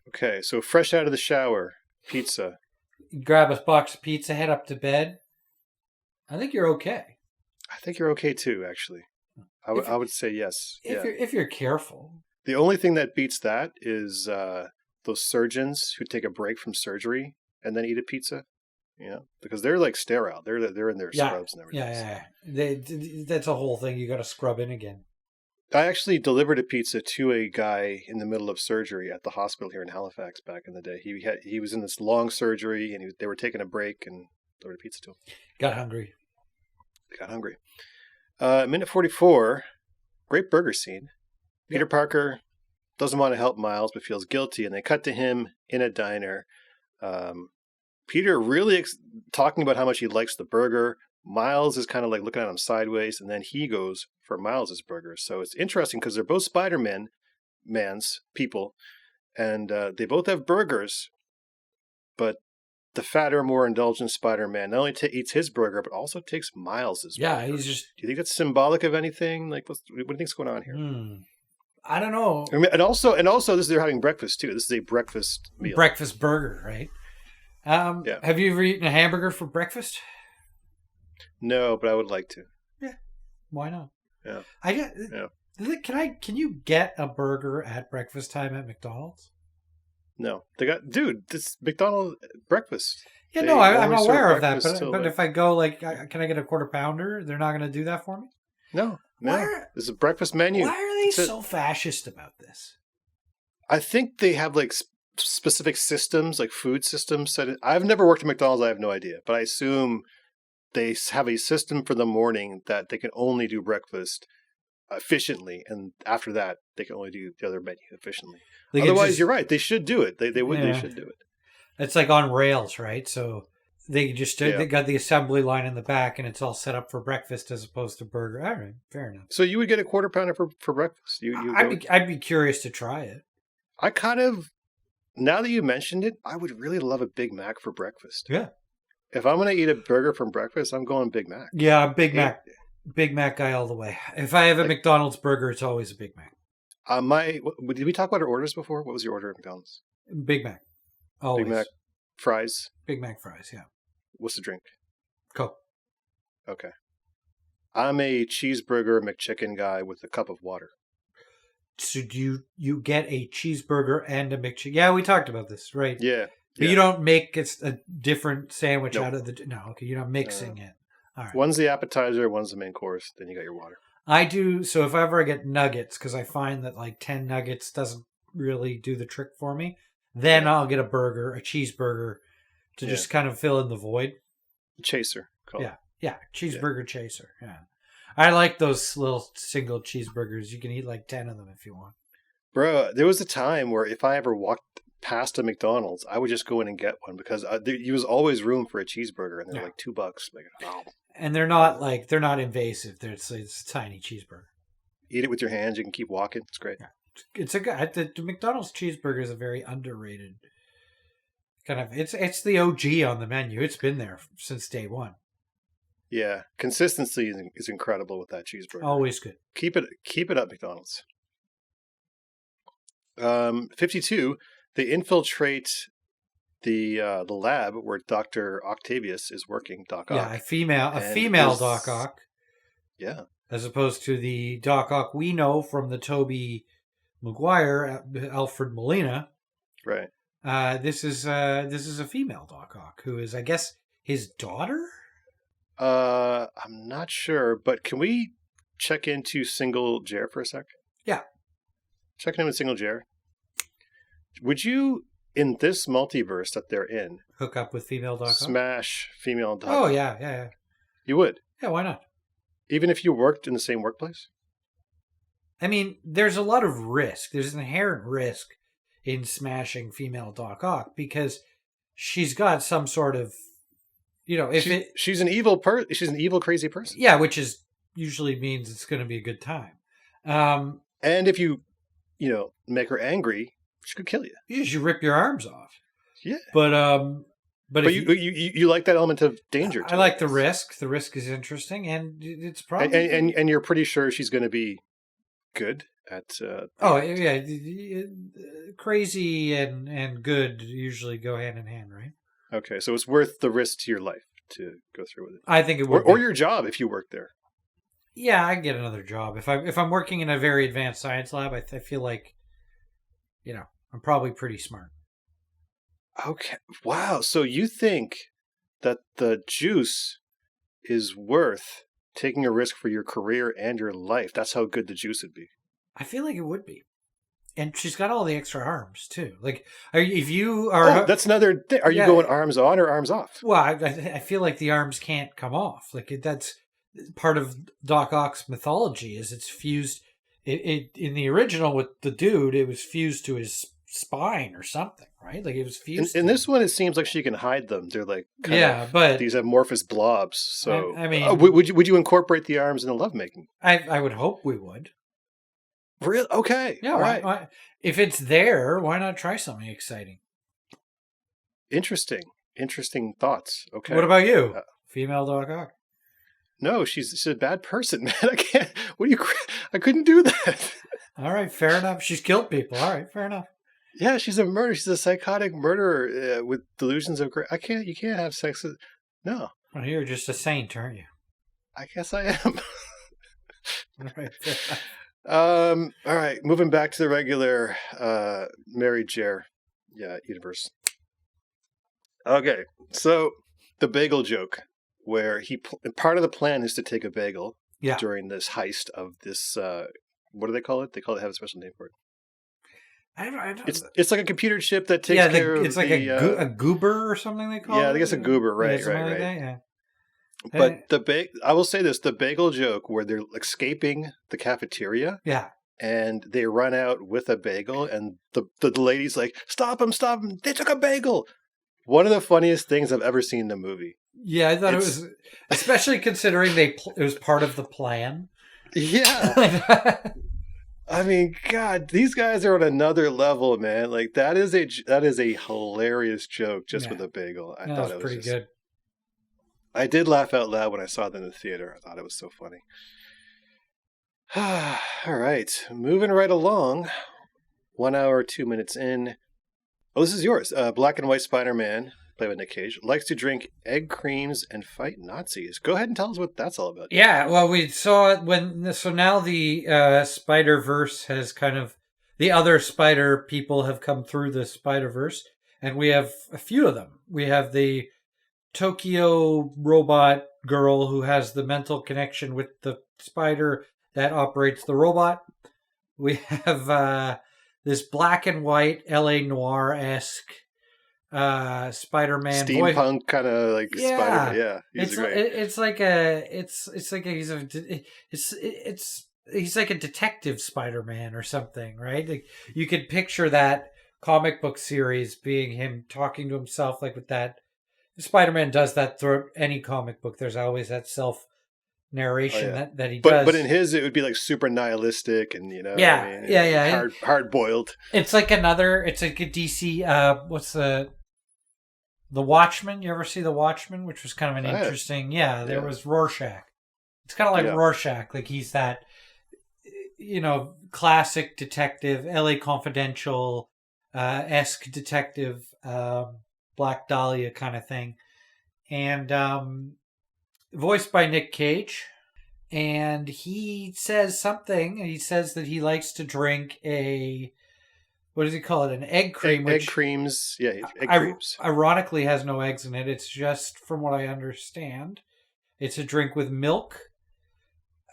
Okay, so fresh out of the shower, pizza. Grab a box of pizza, head up to bed. I think you're okay. I think you're okay too, actually. I would say yes. If you're careful. The only thing that beats that is those surgeons who take a break from surgery and then eat a pizza. Because they're like sterile. They're in their scrubs and everything. Yeah. That's a whole thing. You got to scrub in again. I actually delivered a pizza to a guy in the middle of surgery at the hospital here in Halifax back in the day. He was in this long surgery and they were taking a break and delivered a pizza to him. Got hungry. Minute 44, great burger scene. Peter Parker doesn't want to help Miles but feels guilty, and they cut to him in a diner. Peter really talking about how much he likes the burger. Miles is kind of like looking at him sideways, and then he goes for Miles's burger. So it's interesting because they're both Spider-Man's people, and they both have burgers, but the fatter, more indulgent Spider-Man not only eats his burger, but also takes Miles's burger. Yeah, he's just... Do you think that's symbolic of anything? Like, what do you think's going on here? I don't know. I mean, and also, they're having breakfast too. This is a breakfast meal. Breakfast burger, right? Yeah. Have you ever eaten a hamburger for breakfast? No, but I would like to. Yeah, why not? Yeah. Can you get a burger at breakfast time at McDonald's? No, this McDonald's breakfast. Yeah, no, I'm aware of that. But if I go, can I get a quarter pounder? They're not going to do that for me? No. This is a breakfast menu. Why are they so fascist about this? I think they have specific systems, like food systems. I've never worked at McDonald's. I have no idea, but I assume they have a system for the morning that they can only do breakfast efficiently, and after that, they can only do the other menu efficiently. Otherwise, you're right. They should do it. They should do it. It's like on rails, right? So they got the assembly line in the back, and it's all set up for breakfast as opposed to burger. All right, fair enough. So you would get a quarter pounder for breakfast? I'd be curious to try it. I kind of, now that you mentioned it, I would really love a Big Mac for breakfast. Yeah. If I'm going to eat a burger from breakfast, I'm going Big Mac. Yeah, Big Mac guy all the way. If I have a McDonald's burger, it's always a Big Mac. Did we talk about our orders before? What was your order at McDonald's? Big Mac. Always. Big Mac fries. Big Mac fries. Yeah. What's the drink? Coke. Okay. I'm a cheeseburger McChicken guy with a cup of water. So do you get a cheeseburger and a McChicken? Yeah, we talked about this, right? Yeah. But you don't make a different sandwich Nope. out of the... No, okay, you're not mixing it. All right. One's the appetizer, one's the main course, then you got your water. I do, so if ever I get nuggets, because I find that like 10 nuggets doesn't really do the trick for me, then I'll get a cheeseburger, to just kind of fill in the void. Chaser. Yeah, cheeseburger chaser. Yeah. I like those little single cheeseburgers. You can eat like 10 of them if you want. Bro, there was a time where if I ever walked past a McDonald's, I would just go in and get one because there was always room for a cheeseburger, and they're like $2. Like, oh. And they're not invasive. It's a tiny cheeseburger. Eat it with your hands. You can keep walking. It's great. Yeah. It's the McDonald's cheeseburger is a very underrated kind of. It's the OG on the menu. It's been there since day one. Yeah, consistency is incredible with that cheeseburger. Always good. Keep it up, McDonald's. 52. They infiltrate the lab where Dr. Octavius is working. Doc Ock. Yeah, a female Doc Ock. Yeah, as opposed to the Doc Ock we know from the Tobey Maguire, Alfred Molina. Right. This is a female Doc Ock who is, I guess, his daughter. I'm not sure, but can we check into Single Jer for a sec? Yeah. Checking in with Single Jer. Would you, in this multiverse that they're in, hook up with female Doc Ock? Smash female Doc Ock? Ock? Yeah. You would? Yeah, why not? Even if you worked in the same workplace? I mean, there's a lot of risk. There's an inherent risk in smashing female Doc Ock because she's got some sort of, she's an evil crazy person. Yeah, which is usually means it's going to be a good time. And if you make her angry, she could kill you. You rip your arms off. Yeah. But you like that element of danger. I like the risk. The risk is interesting, and it's probably and you're pretty sure she's going to be good at. Crazy and good usually go hand in hand, right? Okay, so it's worth the risk to your life to go through with it. I think it would, or your job if you work there. Yeah, I can get another job if I'm working in a very advanced science lab. I feel like, I'm probably pretty smart. Okay. Wow. So you think that the juice is worth taking a risk for your career and your life? That's how good the juice would be. I feel like it would be. And she's got all the extra arms too. Like, if you are, oh, that's another thing. Are you going arms on or arms off? Well, I feel like the arms can't come off. Like that's part of Doc Ock's mythology. Is it's fused. It in the original with the dude, it was fused to his spine or something, right? Like it was fused. In this one, it seems like she can hide them. They're like but these amorphous blobs. So I mean, would you incorporate the arms in the lovemaking? I would hope we would. Really? Okay. Yeah. All right. If it's there, why not try something exciting? Interesting thoughts. Okay. What about you, female Doc Ock? No, she's a bad person, man. I can't. I couldn't do that. All right, fair enough. She's killed people. All right, fair enough. Yeah, she's a murderer. She's a psychotic murderer with delusions of great. You can't have sex with. No. Well, you're just a saint, aren't you? I guess I am. All right. Fair enough. All right, moving back to the regular Mary Jer universe. Okay, so the bagel joke, where part of the plan is to take a bagel during this heist of this. What do they call it? They have a special name for it. I don't. It's like a computer chip that takes care of. It's like a goober or something they call it. Yeah, I guess a goober, right. Like that, yeah. But I will say this: the bagel joke where they're escaping the cafeteria, and they run out with a bagel, and the lady's like, "Stop them! They took a bagel." One of the funniest things I've ever seen in a movie. Yeah, I thought it was, especially considering it was part of the plan. Yeah. I mean, God, these guys are on another level, man. Like that is a hilarious joke just with a bagel. I thought it was pretty good. I did laugh out loud when I saw it in the theater. I thought it was so funny. All right, moving right along. 1 hour, 2 minutes in. Oh, this is yours. Black and White Spider-Man, played by Nick Cage, likes to drink egg creams and fight Nazis. Go ahead and tell us what that's all about. Yeah, well, we saw it so now the Spiderverse has kind of, the other spider people have come through the Spiderverse, And we have a few of them. We have the Tokyo robot girl who has the mental connection with the spider that operates the robot. We have this black and white LA Noir-esque Spider-Man voice. Steampunk kind of like Yeah, Spider-Man. Yeah, it's great. it's like a he's like a detective Spider-Man or something, right? Like you could picture that comic book series being him talking to himself, like with that. Spider-Man does that through any comic book. There's always that self narration that he does. But in his, it would be like super nihilistic and hard boiled. It's like a DC. What's the Watchmen? You ever see the Watchmen? Which was kind of an interesting. There was Rorschach. It's kind of like Rorschach. Like he's that, classic detective, L.A. Confidential esque detective, Black Dahlia kind of thing, and voiced by Nick Cage. And he says something. He says that he likes to drink what does he call it? An egg cream. Egg creams. Yeah, egg creams. Ironically, has no eggs in it. It's just, from what I understand, it's a drink with milk.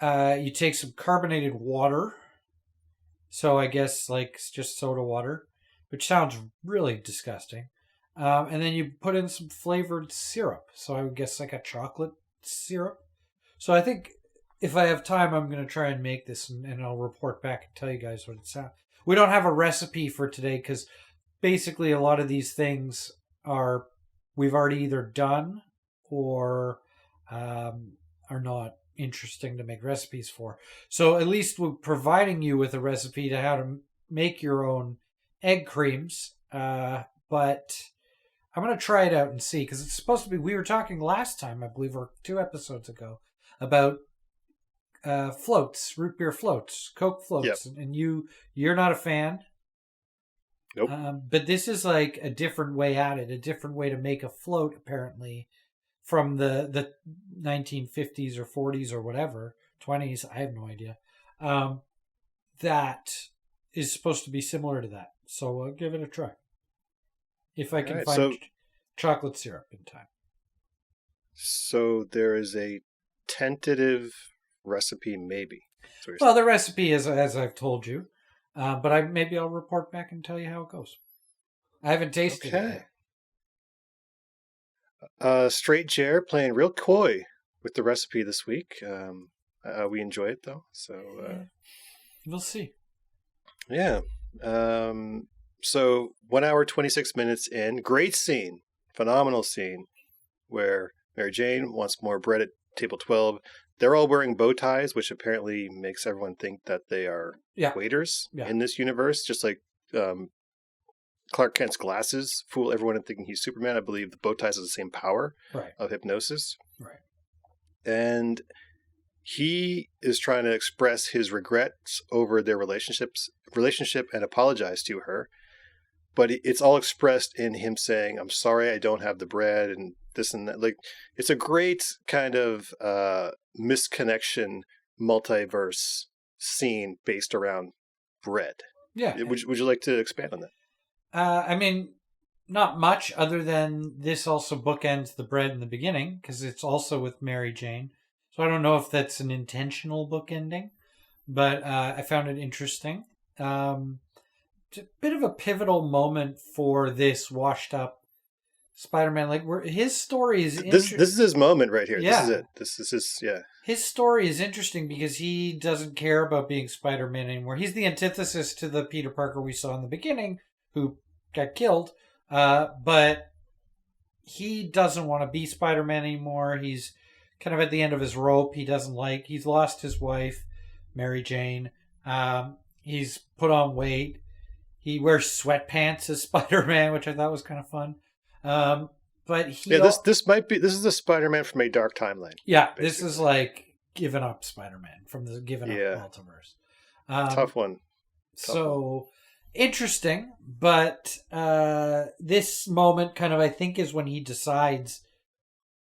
You take some carbonated water. So I guess like just soda water, which sounds really disgusting. And then you put in some flavored syrup. So I would guess like a chocolate syrup. So I think if I have time, I'm going to try and make this and I'll report back and tell you guys what it sounds. We don't have a recipe for today because basically a lot of these things we've already either done or are not interesting to make recipes for. So at least we're providing you with a recipe to how to make your own egg creams. But I'm going to try it out and see, because it's supposed to be, we were talking last time, I believe, or 2 episodes ago, about floats, root beer floats, Coke floats. Yep. And you're not a fan. Nope. But this is like a different way at it, a different way to make a float, apparently, from the 1950s or 40s or whatever, 20s, I have no idea. That is supposed to be similar to that. So I'll give it a try. If I can find chocolate syrup in time. So there is a tentative recipe, maybe. Well, the recipe is as I've told you, but maybe I'll report back and tell you how it goes. I haven't tasted it yet. Straight Jer playing real coy with the recipe this week. We enjoy it though, so we'll see. Yeah. So 1 hour 26 minutes in, great scene, phenomenal scene, where Mary Jane wants more bread at table 12. They're all wearing bow ties, which apparently makes everyone think that they are waiters in this universe, just like Clark Kent's glasses fool everyone into thinking he's Superman. I believe the bow ties have the same power of hypnosis. Right. And he is trying to express his regrets over their relationship and apologize to her. But it's all expressed in him saying, "I'm sorry, I don't have the bread," and this and that. Like, it's a great kind of misconnection multiverse scene based around bread. Yeah. Would you like to expand on that? I mean, not much, other than this also bookends the bread in the beginning, because it's also with Mary Jane. So I don't know if that's an intentional bookending, but I found it interesting. It's a bit of a pivotal moment for this washed up Spider-Man. Like, his story is this is his moment right here. Yeah. This is it. This is his His story is interesting because he doesn't care about being Spider-Man anymore. He's the antithesis to the Peter Parker we saw in the beginning, who got killed. But he doesn't want to be Spider-Man anymore. He's kind of at the end of his rope. He's lost his wife, Mary Jane. He's put on weight. He wears sweatpants as Spider-Man, which I thought was kind of fun. But this is the Spider-Man from a dark timeline. Yeah, basically. This is like Given Up Spider-Man from the Given Up Multiverse. Tough one. Interesting, but this moment kind of, I think, is when he decides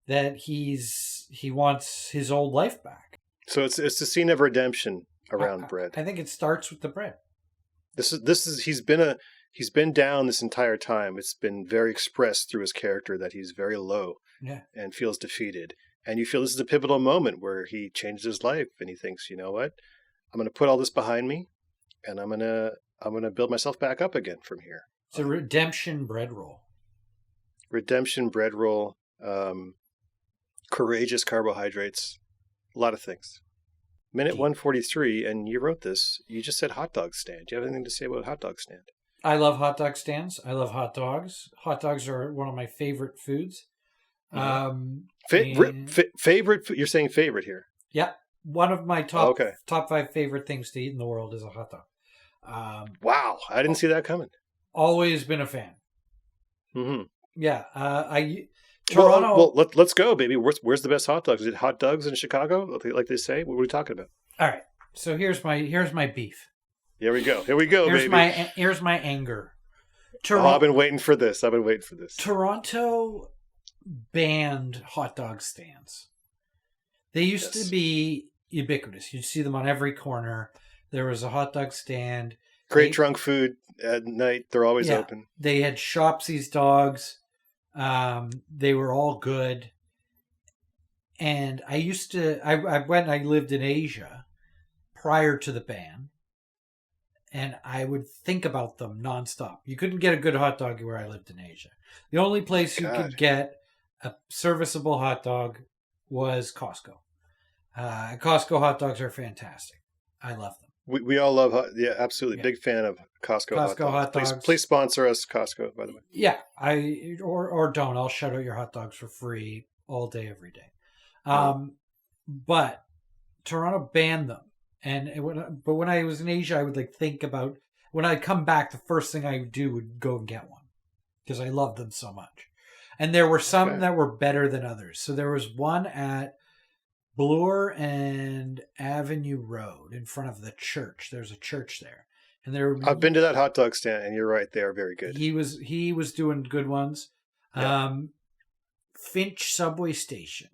that he wants his old life back. So it's a scene of redemption around bread. I think it starts with the bread. He's been down this entire time. It's been very expressed through his character that he's very low Yeah. and feels defeated. And you feel this is a pivotal moment where he changes his life and he thinks, you know what? I'm going to put all this behind me and I'm going to build myself back up again from here. It's a redemption bread roll. Redemption bread roll, courageous carbohydrates, a lot of things. Minute 143, and you wrote this. You just said hot dog stand. Do you have anything to say about hot dog stand? I love hot dog stands. I love hot dogs. Hot dogs are one of my favorite foods. Favorite? You're saying favorite here? Yeah, one of my top 5 favorite things to eat in the world is a hot dog. Wow, I didn't see that coming. Always been a fan. Mm-hmm. Yeah, Toronto. Well, let's go, baby. Where's the best hot dogs? Is it hot dogs in Chicago, like they say? What are we talking about? All right. So here's my beef. Here we go, baby. Here's my anger. I've been waiting for this. Toronto banned hot dog stands. They used to be ubiquitous. You'd see them on every corner. There was a hot dog stand. Great drunk food at night. They're always open. They had Shopsy's dogs. They were all good. And I lived in Asia prior to the ban. And I would think about them nonstop. You couldn't get a good hot dog where I lived in Asia. The only place you could get a serviceable hot dog was Costco. Costco hot dogs are fantasc. I love them. We all love absolutely. Yeah. Big fan of Costco hot dogs. Please sponsor us, Costco, by the way. Yeah, or don't. I'll shout out your hot dogs for free all day, every day. But Toronto banned them. But when I was in Asia, I would think about when I come back, the first thing I would do would go and get one because I loved them so much. And there were some that were better than others. So there was one at Bloor and Avenue Road in front of the church. There's a church there, and I've been to that hot dog stand, and you're right, they are very good. He was doing good ones. Yeah. Finch Subway Station.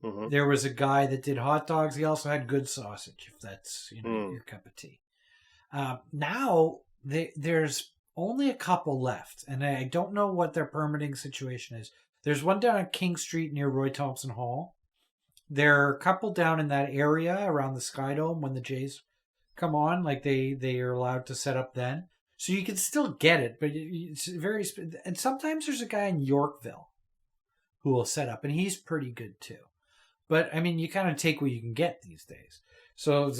Mm-hmm. There was a guy that did hot dogs. He also had good sausage, if that's your cup of tea. Now there's only a couple left, and I don't know what their permitting situation is. There's one down on King Street near Roy Thompson Hall. There are a couple down in that area around the Sky Dome when the Jays come on, they are allowed to set up then. So you can still get it, but it's very... And sometimes there's a guy in Yorkville who will set up, and he's pretty good too. But, I mean, you kind of take what you can get these days. So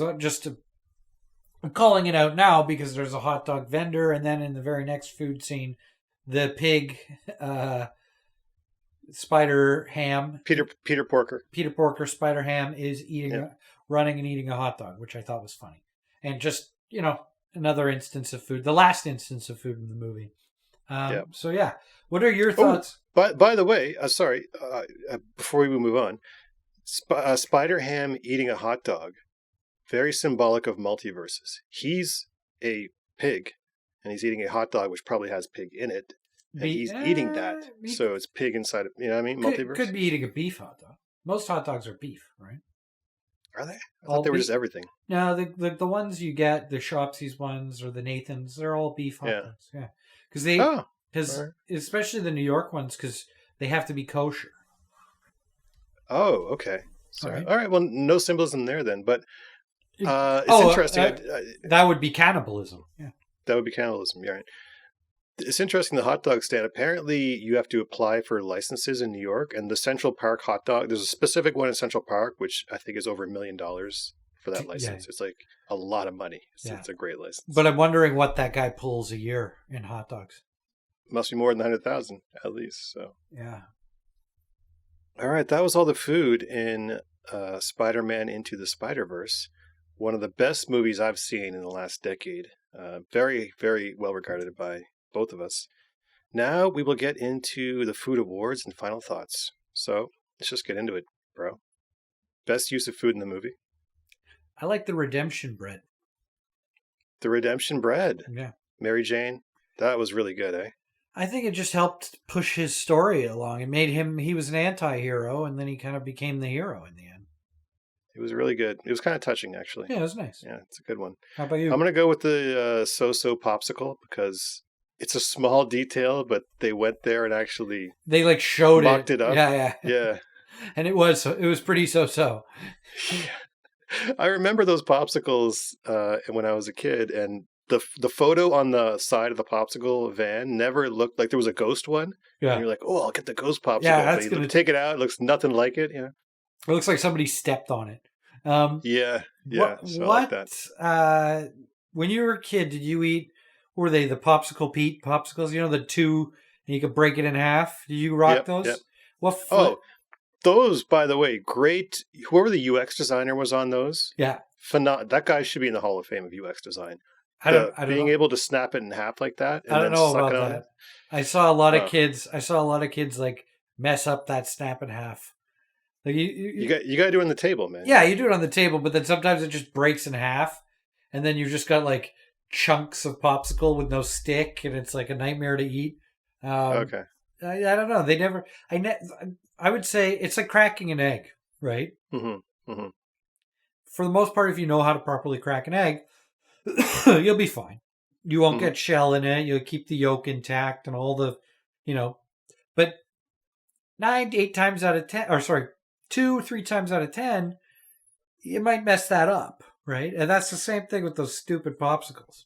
I'm calling it out now because there's a hot dog vendor, and then in the very next food scene, the pig... Spider Ham. Peter Porker Spider Ham is running and eating a hot dog, which I thought was funny. And just, another instance of food, the last instance of food in the movie. So yeah, what are your thoughts? By the way, sorry, before we move on, Spider Ham eating a hot dog, very symbolic of multiverses. He's a pig, and he's eating a hot dog, which probably has pig in it. And he's eating that, so it's pig inside of, you know what I mean? Multiverse? Could be eating a beef hot dog. Most hot dogs are beef, right? Are they? I thought they were just everything. No, the ones you get, the Shopsy's ones or the Nathan's, they're all beef hot dogs. Yeah. Because especially the New York ones, because they have to be kosher. Oh, okay. Sorry. All right. Well, no symbolism there then, but it's interesting. That would be cannibalism. Yeah. That would be cannibalism. Yeah. Right. It's interesting, the hot dog stand. Apparently, you have to apply for licenses in New York, and the Central Park hot dog, there's a specific one in Central Park, which I think is over $1 million for that license. Yeah. It's like a lot of money. It's a great license. But I'm wondering what that guy pulls a year in hot dogs. Must be more than 100,000 at least. So yeah. All right, that was all the food in Spider-Man Into the Spiderverse. One of the best movies I've seen in the last decade. Very, very well regarded by both of us. Now we will get into the food awards and final thoughts. So let's just get into it, bro. Best use of food in the movie? I like the redemption bread. The redemption bread? Yeah. Mary Jane? That was really good, eh? I think it just helped push his story along. It made him, he was an anti-hero, and then he kind of became the hero in the end. It was really good. It was kind of touching, actually. Yeah, it was nice. Yeah, it's a good one. How about you? I'm going to go with the So-So popsicle because it's a small detail, but they went there and actually They like showed mocked it up. Yeah. Yeah. And it was pretty so. I remember those popsicles when I was a kid, and the photo on the side of the popsicle van never looked like there was a ghost one. Yeah. And you're like, oh, I'll get the ghost popsicle. Yeah, that's gonna take it out. It looks nothing like it. Yeah. It looks like somebody stepped on it. Yeah. So I like that. When you were a kid, did you eat? Were they the popsicle Pete popsicles? You know, the two, and you could break it in half. Did you rock those? Yep. What? Those, by the way, great. Whoever the UX designer was on those, yeah, that guy should be in the Hall of Fame of UX design. I don't being know. able to snap it in half like that. And I don't then know suck about it on that. it. I saw a lot of kids. Like mess up that snap in half. Like you got to do it on the table, man. Yeah, you do it on the table, but then sometimes it just breaks in half, and then you've just got like chunks of popsicle with no stick, and it's like a nightmare to eat. Okay. I don't know. They never. I would say it's like cracking an egg, right? Mm-hmm. Mm-hmm. For the most part, if you know how to properly crack an egg, you'll be fine. You won't get shell in it. You'll keep the yolk intact and all the, But 3 times out of 10, you might mess that up, right? And that's the same thing with those stupid popsicles.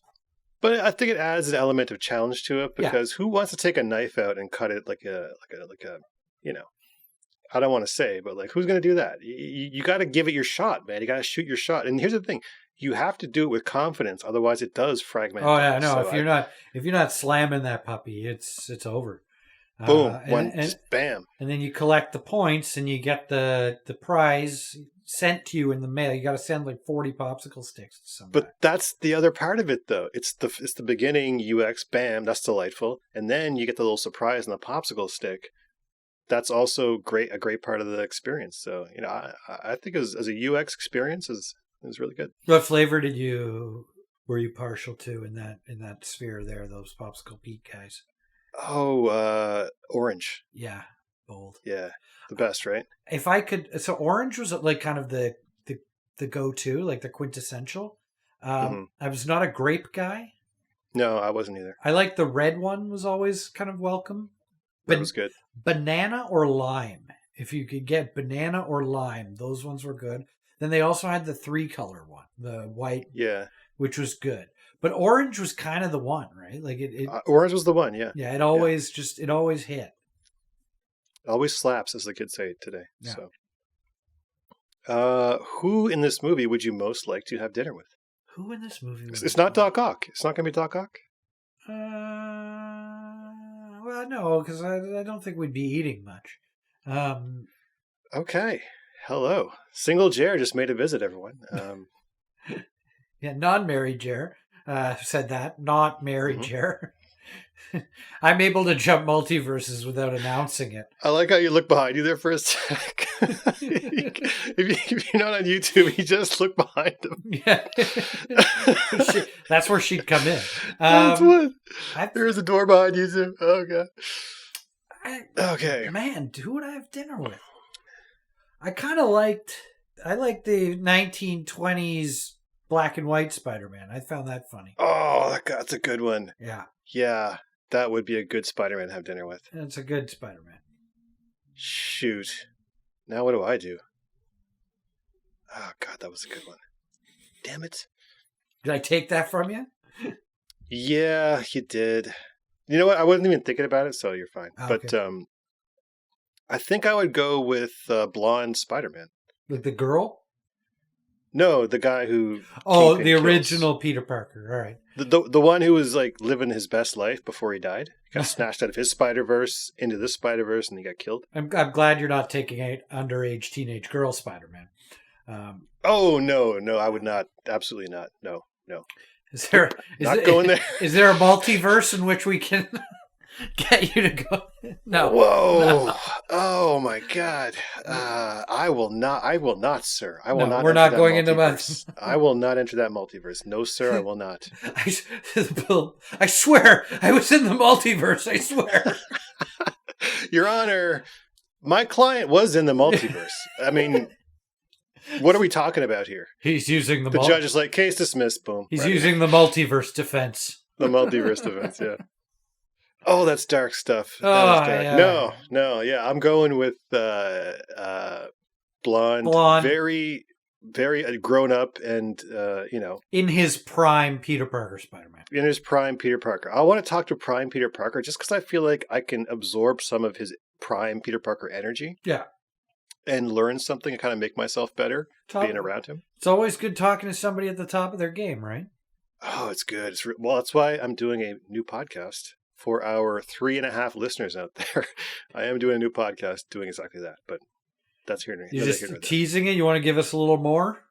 But I think it adds an element of challenge to it because who wants to take a knife out and cut it like a I don't want to say, but like, who's going to do that? You got to give it your shot, man. You got to shoot your shot. And here's the thing. You have to do it with confidence. Otherwise it does fragment. Oh yeah, no. So if you're not slamming that puppy, it's over. Boom. Bam. And then you collect the points and you get the prize sent to you in the mail. You got to send like 40 popsicle sticks to somebody. But that's the other part of it, though. It's the beginning UX. Bam, that's delightful, and then you get the little surprise in the popsicle stick. That's also a great part of the experience. So I think as a UX experience is really good. What flavor were you partial to in that sphere there? Those popsicle Pete guys. Oh, orange. Yeah, bold. Yeah, the best, right? If I could, so orange was like kind of the go-to, like the quintessential. I was not a grape guy. No, I wasn't either. I like the red one was always kind of welcome. That was good. Banana or lime. If you could get banana or lime, those ones were good. Then they also had the 3-color one, the white, which was good. But orange was kind of the one, right? Like orange was the one, yeah. Yeah, it always hit. Always slaps, as the kids say today. Yeah. So, who in this movie would you most like to have dinner with? Who in this movie? It's not Doc Ock. It's not going to be Doc Ock. Well, no, because I don't think we'd be eating much. Okay. Hello. Single Jer just made a visit, everyone. Yeah, non-married Jer said that. Not married Jer. I'm able to jump multiverses without announcing it. I like how you look behind you there for a sec. if you're not on YouTube, you just look behind him. Yeah. That's where she'd come in. That's what. There's a door behind you too. Oh, God. Okay. Man, who would I have dinner with? I liked the 1920s black and white Spider-Man. I found that funny. Oh, that's a good one. Yeah. Yeah. That would be a good Spider-Man to have dinner with. It's a good Spider-Man. Shoot. Now what do I do? Oh, God, that was a good one. Damn it. Did I take that from you? Yeah, you did. You know what? I wasn't even thinking about it, so you're fine. Oh, but okay. I think I would go with blonde Spider-Man. Like the girl? No, the guy who... Oh, the original Peter Parker. All right. The one who was like living his best life before he died. Got snatched out of his Spider-Verse into this Spider-Verse and he got killed. I'm glad you're not taking an underage teenage girl Spider-Man. Oh, no, I would not. Absolutely not. No. Going there. Is there a multiverse in which we can get you to go? No. Whoa. No. Oh my God. I will not, sir. I will not. We're not going into multiverse. I will not enter that multiverse. No, sir, I will not. I swear, I was in the multiverse. I swear. Your Honor, my client was in the multiverse. I mean, What are we talking about here? He's using The judge is like, case dismissed. Boom. He's using the multiverse defense. The multiverse defense. Yeah. Oh, that's dark stuff. Oh, That is dark. yeah. No. Yeah, I'm going with blonde, very, very grown up, and in his prime, Peter Parker Spider-Man. In his prime, Peter Parker. I want to talk to prime Peter Parker just because I feel like I can absorb some of his prime Peter Parker energy. Yeah. And learn something and kind of make myself better being around him. It's always good talking to somebody at the top of their game, right? Oh, it's good. Well, that's why I'm doing a new podcast for our 3.5 listeners out there. I am doing a new podcast doing exactly that, but that's here. You're just teasing it? You want to give us a little more?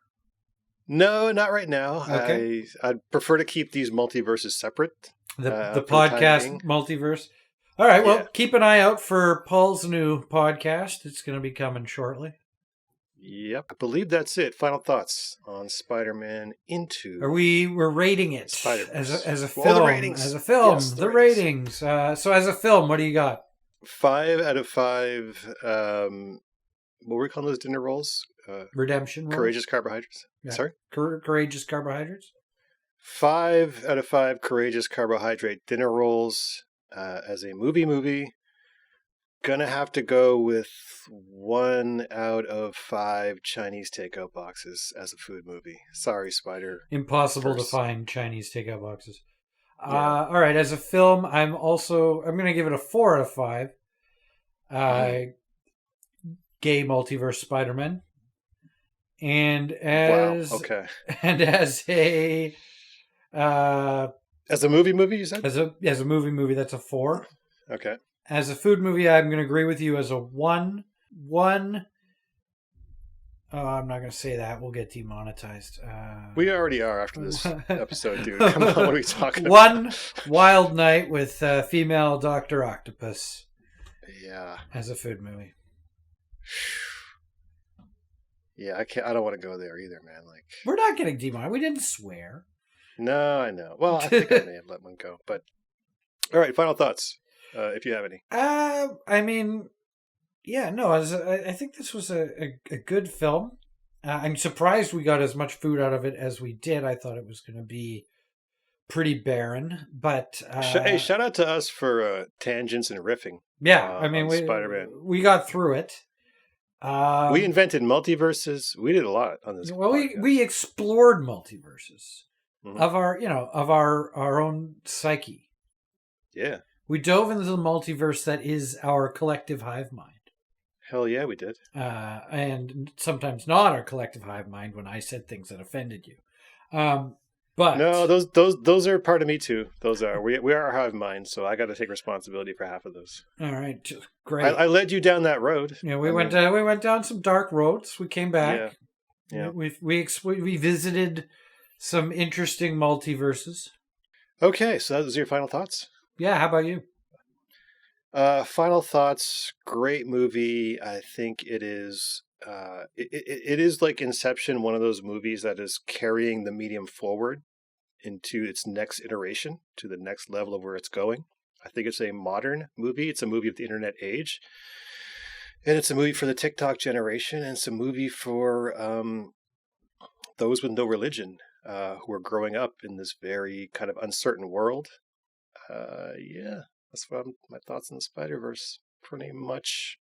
No, not right now. Okay. I'd prefer to keep these multiverses separate. The podcast multiverse. All right, well, keep an eye out for Paul's new podcast. It's going to be coming shortly. Yep. I believe that's it. Final thoughts on Spider-Man Into. We're rating it as a film. The ratings. As a film. Yes, the ratings. So as a film, what do you got? 5 out of 5. What were we calling those dinner rolls? Redemption rolls? Courageous carbohydrates. Yeah. Sorry? Courageous carbohydrates? 5 out of 5 courageous carbohydrate dinner rolls. As a movie, gonna have to go with 1 out of 5 Chinese takeout boxes as a food movie. Sorry, Spider. Impossible to find Chinese takeout boxes. Yeah. All right, as a film, I'm gonna give it a 4 out of 5. Gay Multiverse Spider-Man. And as as a movie, you said? As a movie, that's a 4. Okay. As a food movie, I'm going to agree with you as a 1. I'm not going to say that. We'll get demonetized. We already are after this episode, dude. Come on, what are we talking about? 1 Wild Night with female Dr. Octopus. Yeah. As a food movie. Yeah, I don't want to go there either, man. Like, we're not getting demonetized. We didn't swear. No, I know. Well, I think I may have let one go, but all right. Final thoughts, if you have any. I mean, yeah, no. I think this was a good film. I'm surprised we got as much food out of it as we did. I thought it was going to be pretty barren, but hey, shout out to us for tangents and riffing. Yeah, I mean, Spider-Man. We got through it. We invented multiverses. We did a lot on this. Well, we explored multiverses. Mm-hmm. Of our own psyche. Yeah. We dove into the multiverse that is our collective hive mind. Hell yeah, we did. And sometimes not our collective hive mind when I said things that offended you. But no, those are part of me too. Those are we are our hive mind, so I got to take responsibility for half of those. All right, great. I led you down that road. Yeah, we went down some dark roads. We came back. Yeah. We visited some interesting multiverses. Okay, so those are your final thoughts? Yeah, how about you? Final thoughts, great movie. I think it is it is like Inception, one of those movies that is carrying the medium forward into its next iteration, to the next level of where it's going. I think it's a modern movie. It's a movie of the internet age. And it's a movie for the TikTok generation, and it's a movie for those with no religion. Who are growing up in this very kind of uncertain world. Yeah, that's what my thoughts on the Spiderverse, pretty much.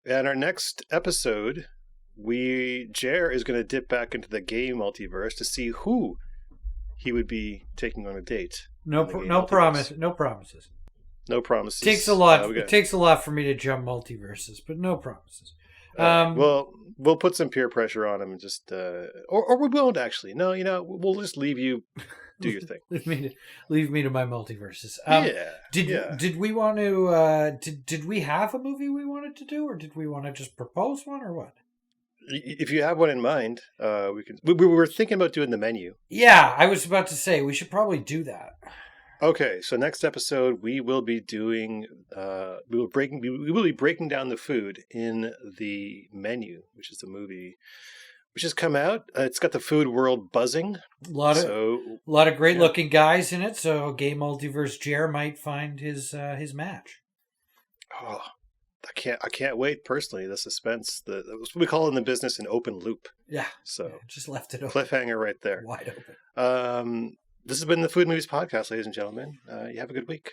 And our next episode, Jer is going to dip back into the Gay Multiverse to see who he would be taking on a date. No promises. No promises. It takes a lot. It takes a lot for me to jump multiverses, but no promises. Well, we'll put some peer pressure on him and just, or we won't actually. No, we'll just leave you do your thing. leave me to my multiverses. Did we want to? Did we have a movie we wanted to do, or did we want to just propose one, or what? If you have one in mind, we can. We were thinking about doing the menu. Yeah, I was about to say we should probably do that. Okay, so next episode we will be doing we will be breaking down the food in the menu, which is the movie which has come out. It's got the food world buzzing. A lot of great looking guys in it, so Gay Multiverse Jer might find his match. Oh, I can't wait personally. The suspense, that's what we call in the business an open loop. Yeah. So just left it open. Cliffhanger right there. Wide open. This has been the Food Movies Podcast, ladies and gentlemen. You have a good week.